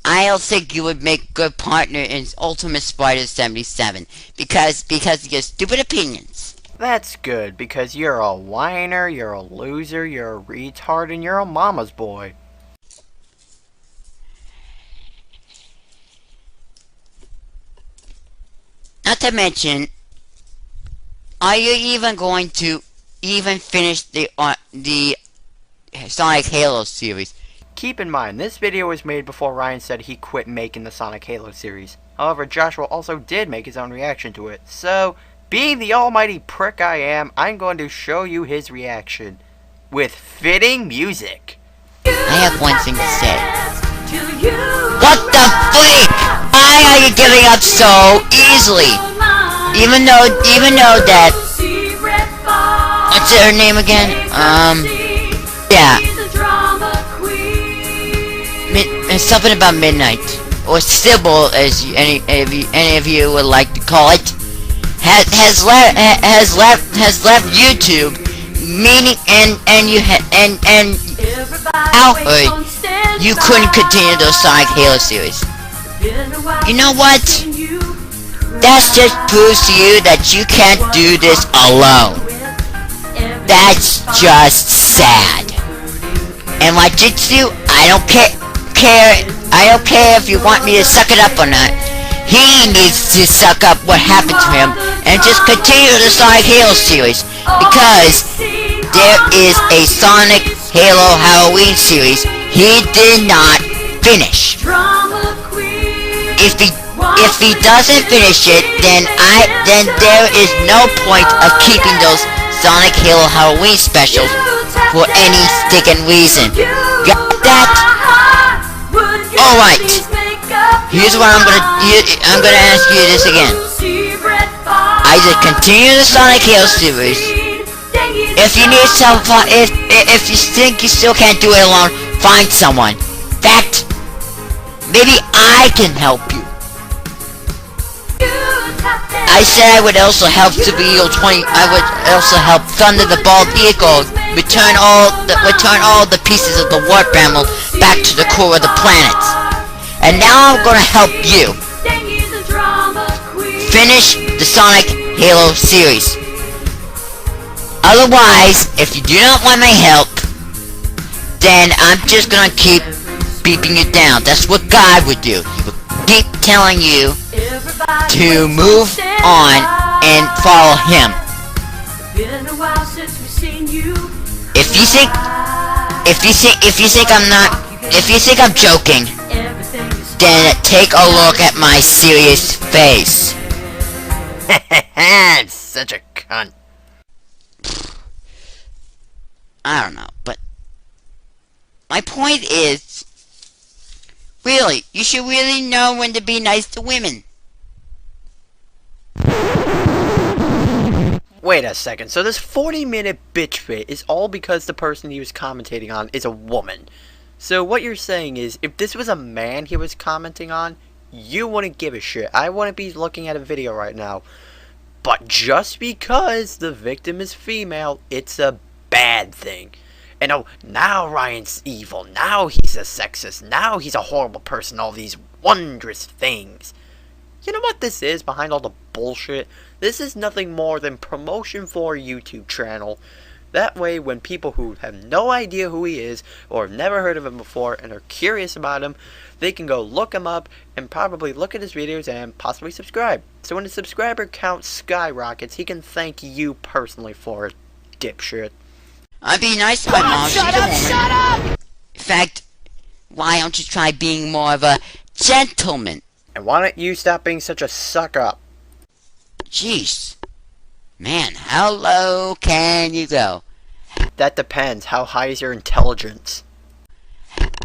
I don't think you would make a good partner in Ultimate Spider 77 because of your stupid opinions. That's good, because you're a whiner, you're a loser, you're a retard, and you're a mama's boy. Not to mention, are you even going to finish the Sonic Halo series? Keep in mind, this video was made before Ryan said he quit making the Sonic Halo series. However, Joshua also did make his own reaction to it. So, being the almighty prick I am, I'm going to show you his reaction. With fitting music. I have one thing to say. What the freak? Why are you giving up so easily? Even though that... What's her name again? Yeah. Something about Midnight, or Sybil, as any of you would like to call it, has left YouTube, meaning and Alfred, you couldn't continue the Sonic Halo series. You know what? That just proves to you that you can't do this alone. That's just sad. And like Jitsu, I don't care if you want me to suck it up or not. He needs to suck up what happened to him and just continue the Sonic Halo series, because there is a Sonic Halo Halloween series he did not finish. If he doesn't finish it, then there is no point of keeping those Sonic Halo Halloween specials for any sticking reason. Got that? Alright. Here's what I'm gonna ask you this again. Either continue the Sonic Halo series. If you need some, if you think you still can't do it alone, find someone. In fact, maybe I can help you. I said I would also help Super Eagle 20. I would also help Thunder the Bald Eagle return all the pieces of the warp animal back to the core of the planet. And now I'm gonna help you finish the Sonic Halo series. Otherwise, if you do not want my help, then I'm just gonna keep beeping you down. That's what God would do. He would keep telling you to move on and follow him. If you think I'm joking, then take a look at my serious face. Such a cunt. I don't know, but my point is, really, you should really know when to be nice to women. Wait a second, so this 40-minute bitch fit is all because the person he was commentating on is a woman. So what you're saying is, if this was a man he was commenting on, you wouldn't give a shit. I wouldn't be looking at a video right now. But just because the victim is female, it's a bad thing. And oh, now Ryan's evil, now he's a sexist, now he's a horrible person, all these wondrous things. You know what this is behind all the bullshit? This is nothing more than promotion for a YouTube channel. That way, when people who have no idea who he is, or have never heard of him before, and are curious about him, they can go look him up, and probably look at his videos, and possibly subscribe. So when the subscriber count skyrockets, he can thank you personally for it, dipshit. I'd be nice to my mom, she's a woman. Shut up! In fact, why don't you try being more of a gentleman? And why don't you stop being such a suck-up? Jeez. Man, how low can you go? That depends. How high is your intelligence?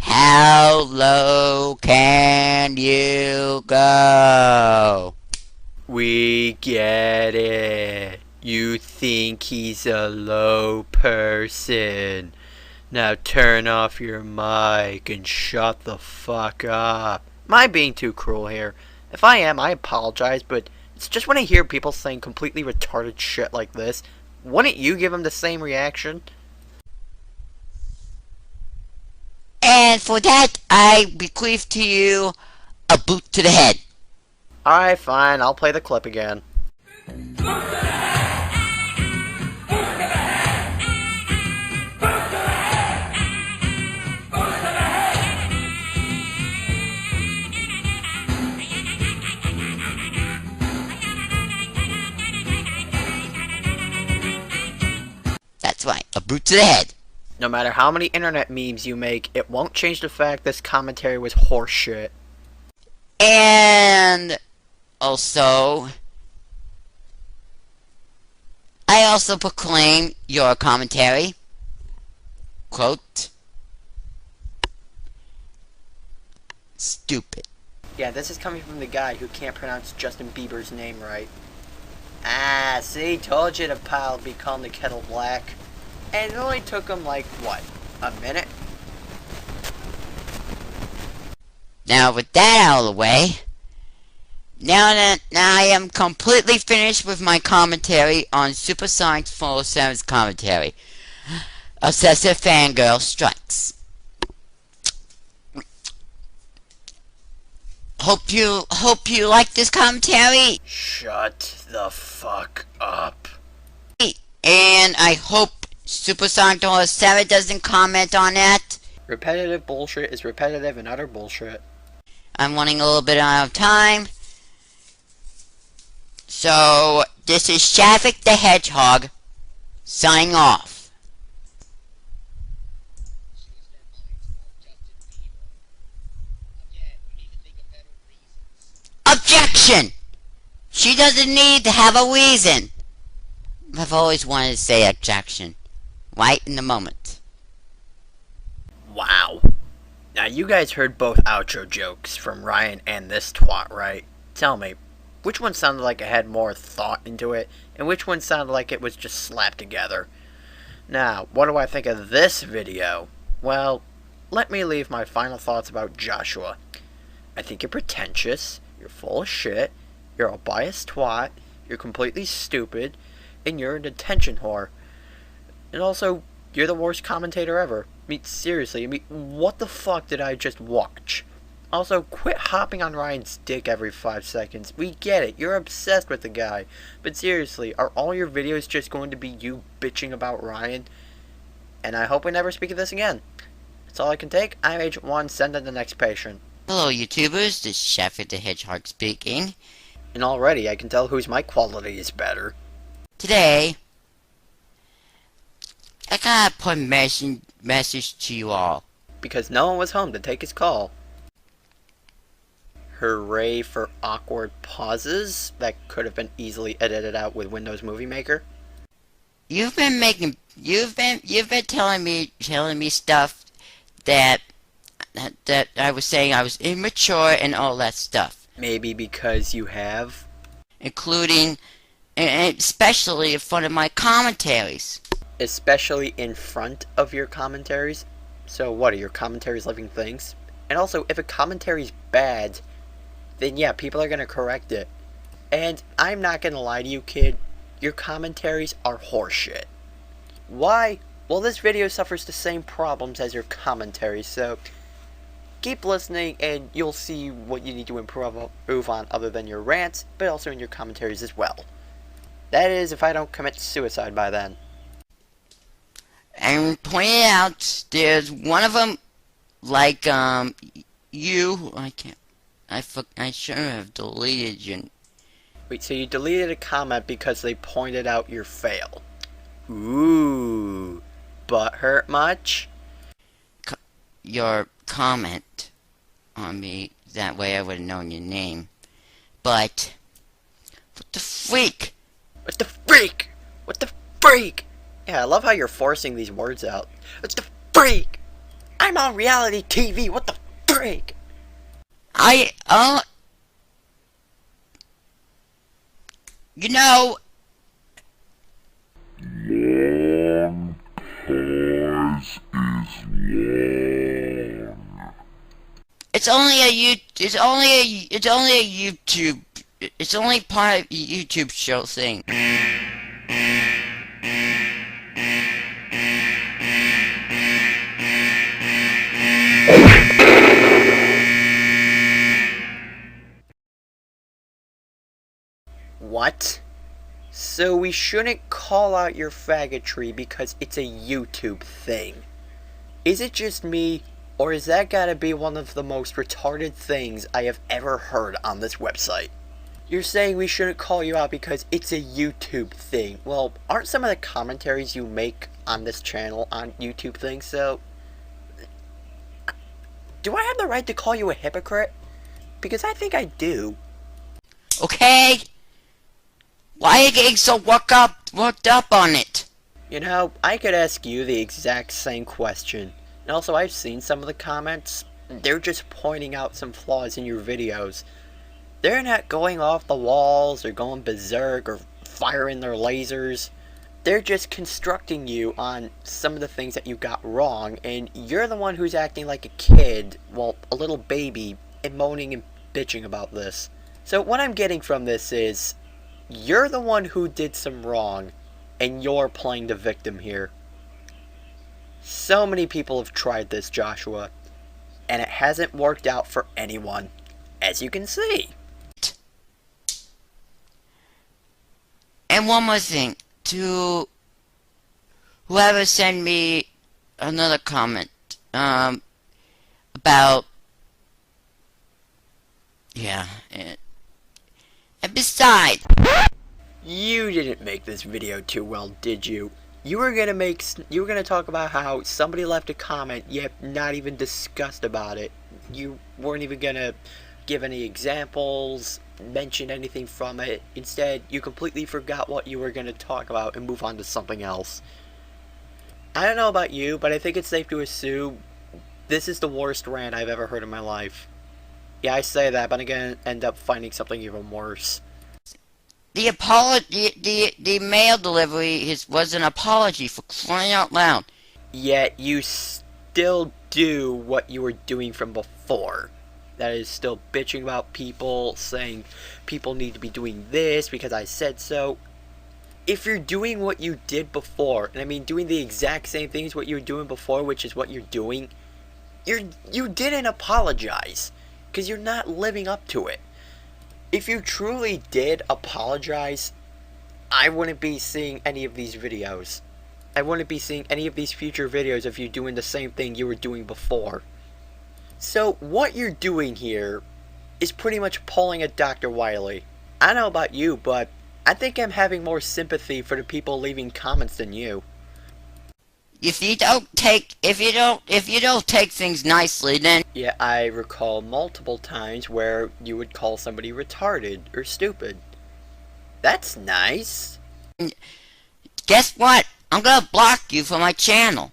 How low can you go? We get it. You think he's a low person. Now turn off your mic and shut the fuck up. Am I being too cruel here? If I am, I apologize, but it's just when I hear people saying completely retarded shit like this, wouldn't you give them the same reaction? And for that, I bequeath to you a boot to the head. Alright, fine, I'll play the clip again. That's right, a boot to the head. No matter how many internet memes you make, it won't change the fact this commentary was horseshit. And also, I also proclaim your commentary, quote, stupid. Yeah, this is coming from the guy who can't pronounce Justin Bieber's name right. Ah, see, told you the pile would be calling the kettle black. And it only took him like, what, a minute? Now with that out of the way, now I am completely finished with my commentary on Supersonic 407's commentary. Obsessive Fangirl Strikes. Hope you like this commentary. Shut the fuck up. And I hope Supersonic 407 doesn't comment on that. Repetitive bullshit is repetitive and utter bullshit. I'm running a little bit out of time. So, this is Shavik the Hedgehog signing off. Objection! She doesn't need to have a reason. I've always wanted to say objection. Right in the moment. Wow. Now you guys heard both outro jokes from Ryan and this twat, right? Tell me, which one sounded like it had more thought into it, and which one sounded like it was just slapped together? Now, what do I think of this video? Well, let me leave my final thoughts about Joshua. I think you're pretentious, you're full of shit, you're a biased twat, you're completely stupid, and you're an attention whore. And also, you're the worst commentator ever. I mean, seriously, what the fuck did I just watch? Also, quit hopping on Ryan's dick every 5 seconds. We get it, you're obsessed with the guy. But seriously, are all your videos just going to be you bitching about Ryan? And I hope we never speak of this again. That's all I can take. I'm Agent 1, send in the next patient. Hello YouTubers, this is Shavik the Hedgehog speaking. And already I can tell whose mic quality is better. Today, I gotta put a message to you all. Because no one was home to take his call. Hooray for awkward pauses that could have been easily edited out with Windows Movie Maker. you've been telling me stuff that I was saying I was immature and all that stuff. Maybe because you have? Including, and especially in front of my commentaries. Especially in front of your commentaries? So what, are your commentaries living things? And also, if a commentary's bad, then yeah, people are gonna correct it. And I'm not gonna lie to you, kid, your commentaries are horseshit. Why? Well, this video suffers the same problems as your commentaries, so keep listening and you'll see what you need to improve on other than your rants, but also in your commentaries as well. That is, if I don't commit suicide by then. And pointed out, there's one of them, like, I should have deleted you. Wait, so you deleted a comment because they pointed out your fail? Ooh, butt hurt much? Your comment on me, that way I would have known your name. But, what the freak? What the freak? What the freak? Yeah, I love how you're forcing these words out. What the freak? I'm on reality TV, what the freak? You know... Long pause is long. It's only part of a YouTube show thing. What? So we shouldn't call out your faggotry because it's a YouTube thing. Is it just me, or is that gotta be one of the most retarded things I have ever heard on this website? You're saying we shouldn't call you out because it's a YouTube thing. Well, aren't some of the commentaries you make on this channel on YouTube things, so... Do I have the right to call you a hypocrite? Because I think I do. Okay? Why are you getting so worked up on it? You know, I could ask you the exact same question. And also, I've seen some of the comments. They're just pointing out some flaws in your videos. They're not going off the walls or going berserk or firing their lasers. They're just constructing you on some of the things that you got wrong, and you're the one who's acting like a kid, well, a little baby, and moaning and bitching about this. So what I'm getting from this is, you're the one who did some wrong, and you're playing the victim here. So many people have tried this, Joshua, and it hasn't worked out for anyone, as you can see. And one more thing, to whoever sent me another comment, about, yeah, and besides, you didn't make this video too well, did you? You were gonna talk about how somebody left a comment, yet not even discussed about it. You weren't even gonna give any examples, mention anything from it. Instead, you completely forgot what you were gonna talk about and move on to something else. I don't know about you, but I think it's safe to assume this is the worst rant I've ever heard in my life. Yeah, I say that, but I'm gonna end up finding something even worse. The mail delivery was an apology, for crying out loud. Yet you still do what you were doing from before. That is still bitching about people, saying people need to be doing this because I said so. If you're doing what you did before, and I mean doing the exact same things what you were doing before, which is what you're doing, you didn't apologize, because you're not living up to it. If you truly did apologize, I wouldn't be seeing any of these videos. I wouldn't be seeing any of these future videos of you doing the same thing you were doing before. So what you're doing here is pretty much pulling a Dr. Wily. I don't know about you, but I think I'm having more sympathy for the people leaving comments than you. If you don't take things nicely, then... Yeah, I recall multiple times where you would call somebody retarded or stupid. That's nice. Guess what? I'm gonna block you from my channel.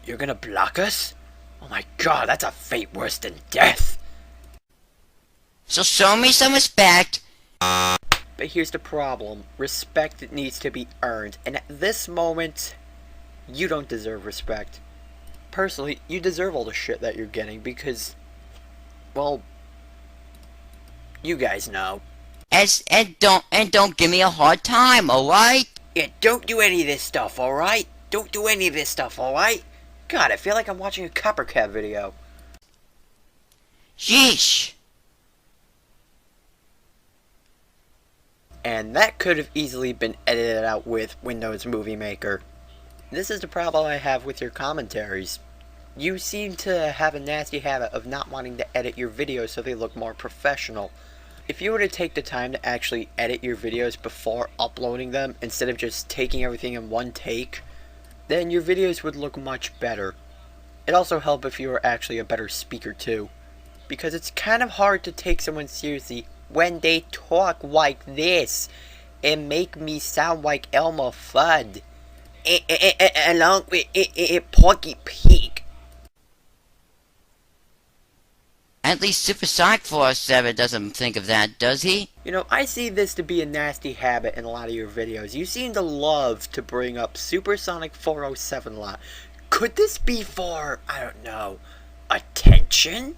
You're gonna block us? Oh my god, that's a fate worse than death! So show me some respect. But here's the problem. Respect needs to be earned, and at this moment, you don't deserve respect. Personally, you deserve all the shit that you're getting because, well, you guys know. And don't give me a hard time, alright? Yeah, don't do any of this stuff, alright? Don't do any of this stuff, alright? God, I feel like I'm watching a Coppercat video. Sheesh. And that could have easily been edited out with Windows Movie Maker. This is the problem I have with your commentaries. You seem to have a nasty habit of not wanting to edit your videos so they look more professional. If you were to take the time to actually edit your videos before uploading them, instead of just taking everything in one take, then your videos would look much better. It'd also help if you were actually a better speaker too, because it's kind of hard to take someone seriously when they talk like this and make me sound like Elmer Fudd, along with Porky Pig. At least Supersonic 407 doesn't think of that, does he? You know, I see this to be a nasty habit in a lot of your videos. You seem to love to bring up Supersonic 407 a lot. Could this be for, I don't know, attention?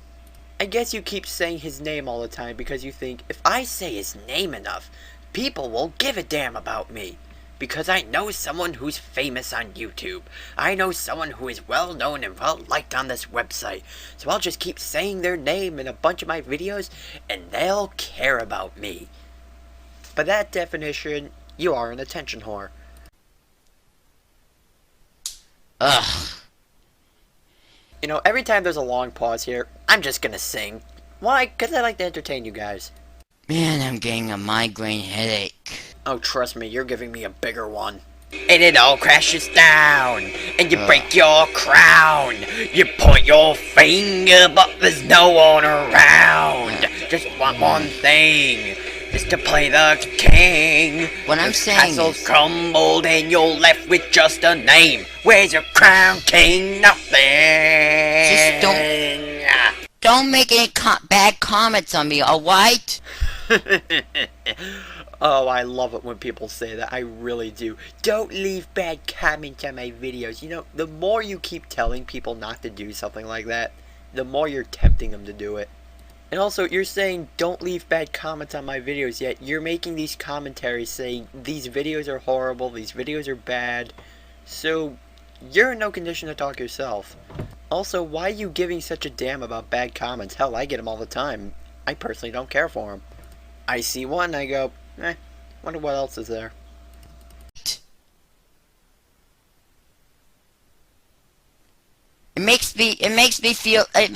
I guess you keep saying his name all the time because you think, if I say his name enough, people will give a damn about me. Because I know someone who's famous on YouTube. I know someone who is well known and well liked on this website. So I'll just keep saying their name in a bunch of my videos and they'll care about me. By that definition, you are an attention whore. Ugh. You know, every time there's a long pause here, I'm just gonna sing. Why? Because I like to entertain you guys. Man, I'm getting a migraine headache. Oh, trust me, you're giving me a bigger one. And it all crashes down, and you break your crown. You point your finger, but there's no one around. Just one thing, is to play the king. What I'm saying castles is, crumbled, and you're left with just a name. Where's your crown, king? Nothing. Just don't make any bad comments on me, alright? Oh, I love it when people say that. I really do. Don't leave bad comments on my videos. You know, the more you keep telling people not to do something like that, the more you're tempting them to do it. And also, you're saying don't leave bad comments on my videos, yet you're making these commentaries saying these videos are horrible, these videos are bad. So, you're in no condition to talk yourself. Also, why are you giving such a damn about bad comments? Hell, I get them all the time. I personally don't care for them. I see one and I go, wonder what else is there. It makes me feel, Spit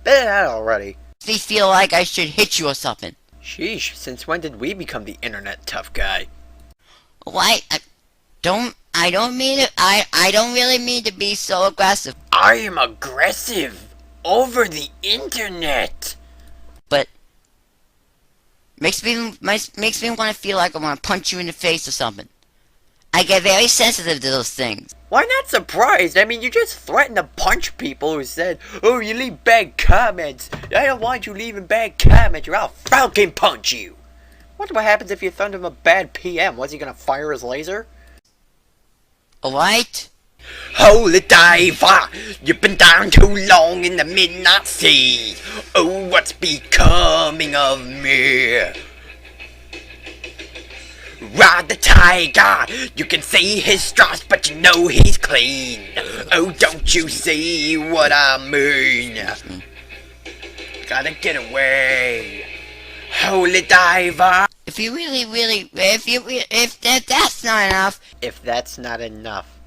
it out already. makes me feel like I should hit you or something. Sheesh, since when did we become the internet tough guy? Why? I don't really mean to be so aggressive. I am aggressive over the internet. But makes me want to feel like I want to punch you in the face or something. I get very sensitive to those things. Why not surprised? I mean, you just threatened to punch people who said, oh, you leave bad comments. I don't want you leaving bad comments or I'll fucking punch you. Wonder what happens if you thunder him a bad PM. Was he gonna fire his laser? Alright? Holy diver, you've been down too long in the midnight sea. Oh, what's becoming of me? Ride the tiger, you can see his stripes, but you know he's clean. Oh, don't you see what I mean? Gotta get away. Holy diver. If that's not enough. If that's not enough.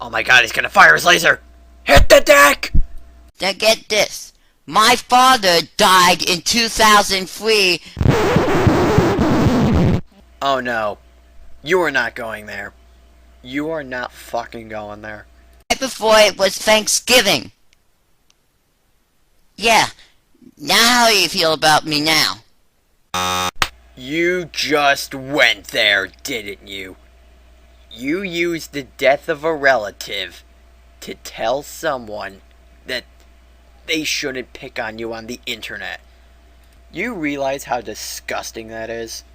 Oh my god, he's gonna fire his laser. Hit the deck! Now get this. My father died in 2003. Oh no. You are not going there. You are not fucking going there. Right before it was Thanksgiving. Yeah. Now how do you feel about me now? You just went there, didn't you? You used the death of a relative to tell someone that they shouldn't pick on you on the internet. You realize how disgusting that is?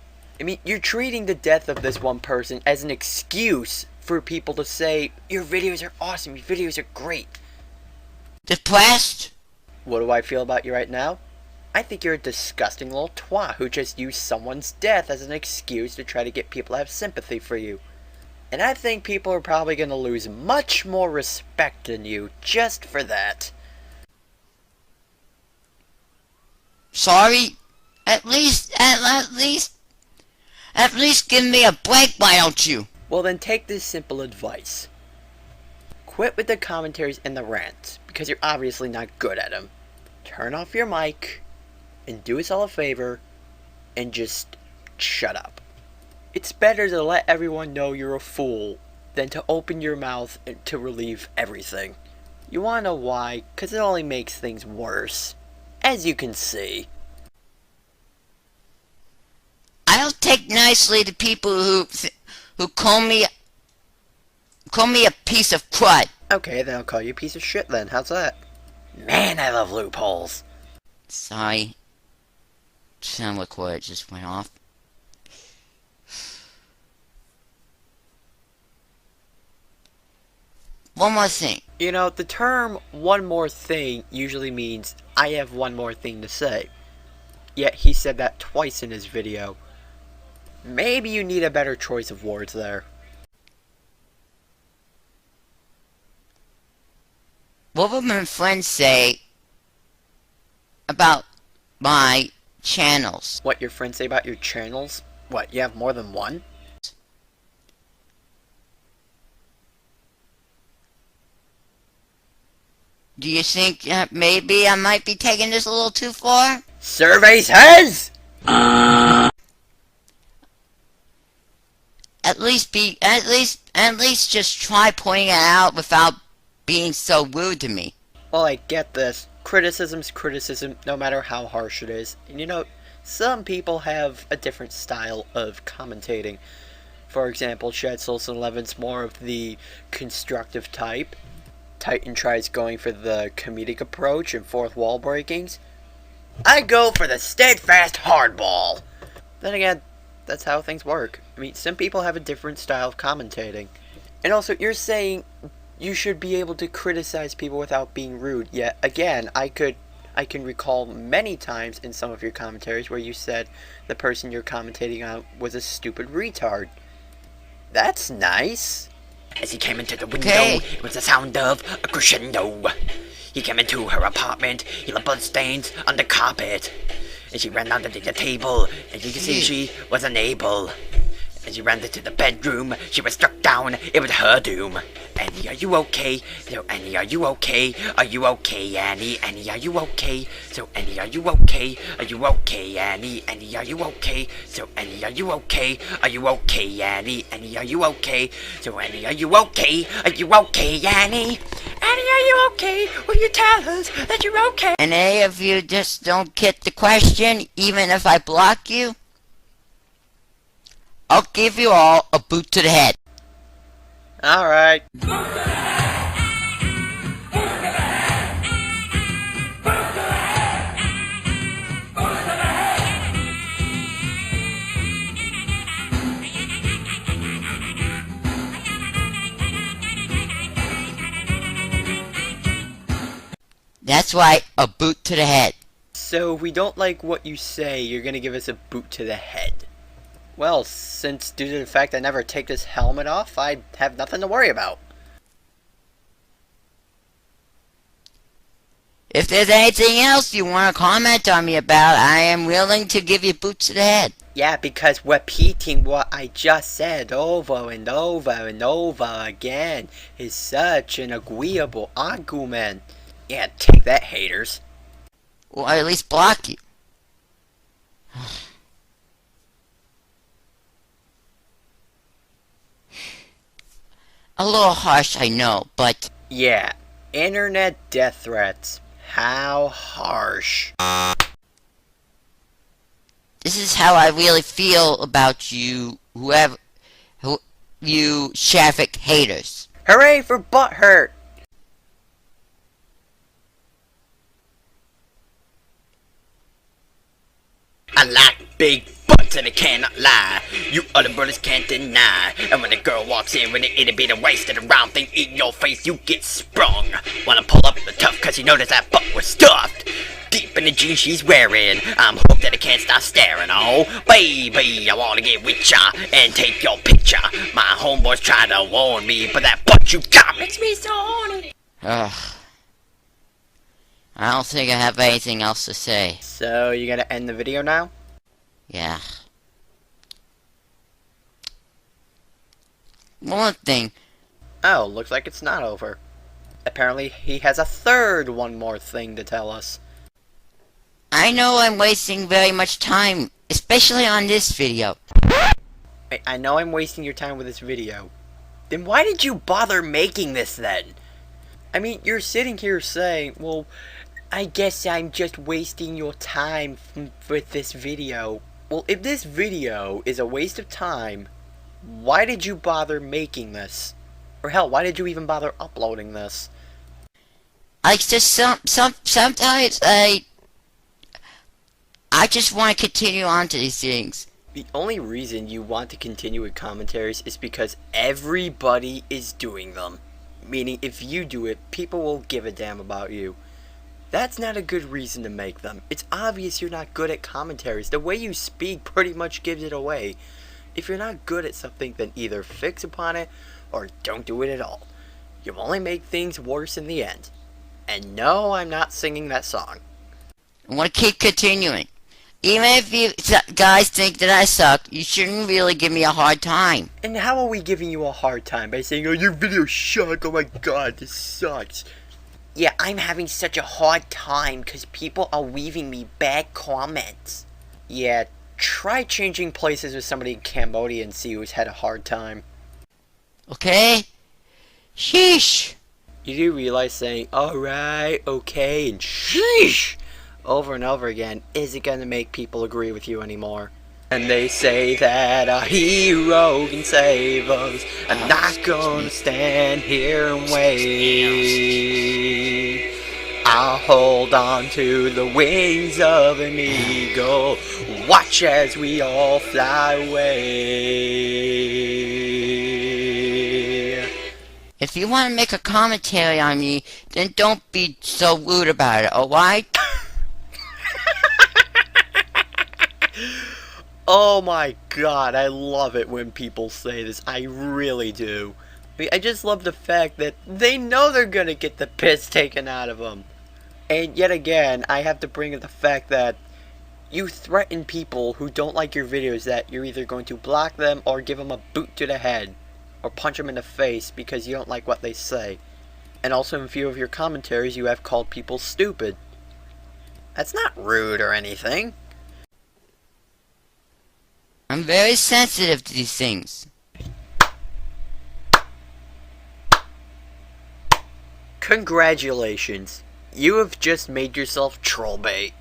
I mean, you're treating the death of this one person as an excuse for people to say, your videos are awesome, your videos are great. Depressed? What do I feel about you right now? I think you're a disgusting little twat who just used someone's death as an excuse to try to get people to have sympathy for you. And I think people are probably going to lose much more respect in you just for that. Sorry? At least give me a break, why don't you? Well then take this simple advice. Quit with the commentaries and the rants, because you're obviously not good at them. Turn off your mic, and do us all a favor, and just shut up. It's better to let everyone know you're a fool than to open your mouth to relieve everything. You wanna know why? Because it only makes things worse. As you can see. I don't take nicely to people who call me a piece of crud. Okay, then I'll call you a piece of shit then. How's that? Man, I love loopholes. Sorry. Sound recorder just went off. One more thing. You know, the term one more thing usually means I have one more thing to say. Yet he said that twice in his video. Maybe you need a better choice of words there. What would my friends say about my channels? What your friends say about your channels? What, you have more than one? Do you think that maybe I might be taking this a little too far? Survey says! At least just try pointing it out without being so rude to me. Well, I get this. Criticism's criticism, no matter how harsh it is. And you know, some people have a different style of commentating. For example, Shed Solson 11's more of the constructive type. Titan tries going for the comedic approach and fourth wall breakings. I go for the steadfast hardball. Then again, that's how things work. I mean, some people have a different style of commentating. And also, you're saying you should be able to criticize people without being rude. Yet again, I can recall many times in some of your commentaries where you said the person you're commentating on was a stupid retard. That's nice. As he came into the window, it was the sound of a crescendo. He came into her apartment, he left bloodstains on the carpet. And she ran under the table, and you can see she was unable. As she ran into the bedroom, she was struck down, it was her doom. Annie, are you okay? So Annie, are you okay? Are you okay, Annie? Annie, are you okay? So Annie, are you okay? Are you okay, Annie? Annie, are you okay? So Annie, are you okay? Are you okay, Annie? Annie, are you okay? So Annie, are you okay? Are you okay, Annie? Annie, are you okay? Will you tell us that you're okay? And any of you just don't get the question, even if I block you? I'll give you all a boot to the head. Alright. That's right, a boot to the head. So if we don't like what you say, you're gonna give us a boot to the head. Well, since due to the fact I never take this helmet off, I have nothing to worry about. If there's anything else you want to comment on me about, I am willing to give you boots to the head. Yeah, because repeating what I just said over and over and over again is such an agreeable argument. Yeah, take that, haters. Or at least block you. A little harsh, I know, but... Yeah, internet death threats. How harsh. This is how I really feel about you, you Shavik haters. Hooray for Butthurt! I like big butts and I cannot lie. You other brothers can't deny. And when a girl walks in with an itty bitty wasted around thing in your face, you get sprung. Wanna pull up the tough cause you notice that butt was stuffed deep in the jeans she's wearing. I'm hooked that I can't stop staring. Oh, baby, I wanna get with ya and take your picture. My homeboys try to warn me, but that butt you got makes me so horny. Ugh. I don't think I have anything else to say. So, you gonna end the video now? Yeah. One thing. Oh, looks like it's not over. Apparently, he has a one more thing to tell us. I know I'm wasting very much time, especially on this video. I know I'm wasting your time with this video. Then why did you bother making this then? I mean, you're sitting here saying, well, I guess I'm just wasting your time with this video. Well, if this video is a waste of time, why did you bother making this? Or hell, why did you even bother uploading this? I just sometimes I just want to continue on to these things. The only reason you want to continue with commentaries is because everybody is doing them. Meaning, if you do it, people will give a damn about you. That's not a good reason to make them. It's obvious you're not good at commentaries. The way you speak pretty much gives it away. If you're not good at something, then either fix upon it, or don't do it at all. You'll only make things worse in the end. And no, I'm not singing that song. I want to keep continuing. Even if you guys think that I suck, you shouldn't really give me a hard time. And how are we giving you a hard time? By saying, oh, your video sucks, oh my god, this sucks. Yeah, I'm having such a hard time because people are leaving me bad comments. Yeah, try changing places with somebody in Cambodia and see who's had a hard time. Okay? Sheesh. You do realize saying, alright, okay, and sheesh over and over again isn't going to make people agree with you anymore. And they say that a hero can save us. I'm not gonna stand here and wait. I'll hold on to the wings of an eagle. Watch as we all fly away. If you want to make a commentary on me, then don't be so rude about it, alright? Oh my god, I love it when people say this. I really do. I mean, I just love the fact that they know they're gonna get the piss taken out of them. And yet again, I have to bring up the fact that you threaten people who don't like your videos that you're either going to block them or give them a boot to the head. Or punch them in the face because you don't like what they say. And also in a few of your commentaries you have called people stupid. That's not rude or anything. I'm very sensitive to these things. Congratulations. You have just made yourself troll bait.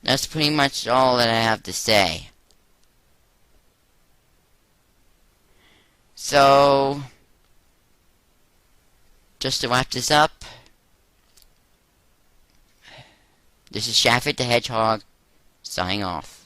That's pretty much all that I have to say. So, just to wrap this up, this is Shafford the Hedgehog, signing off.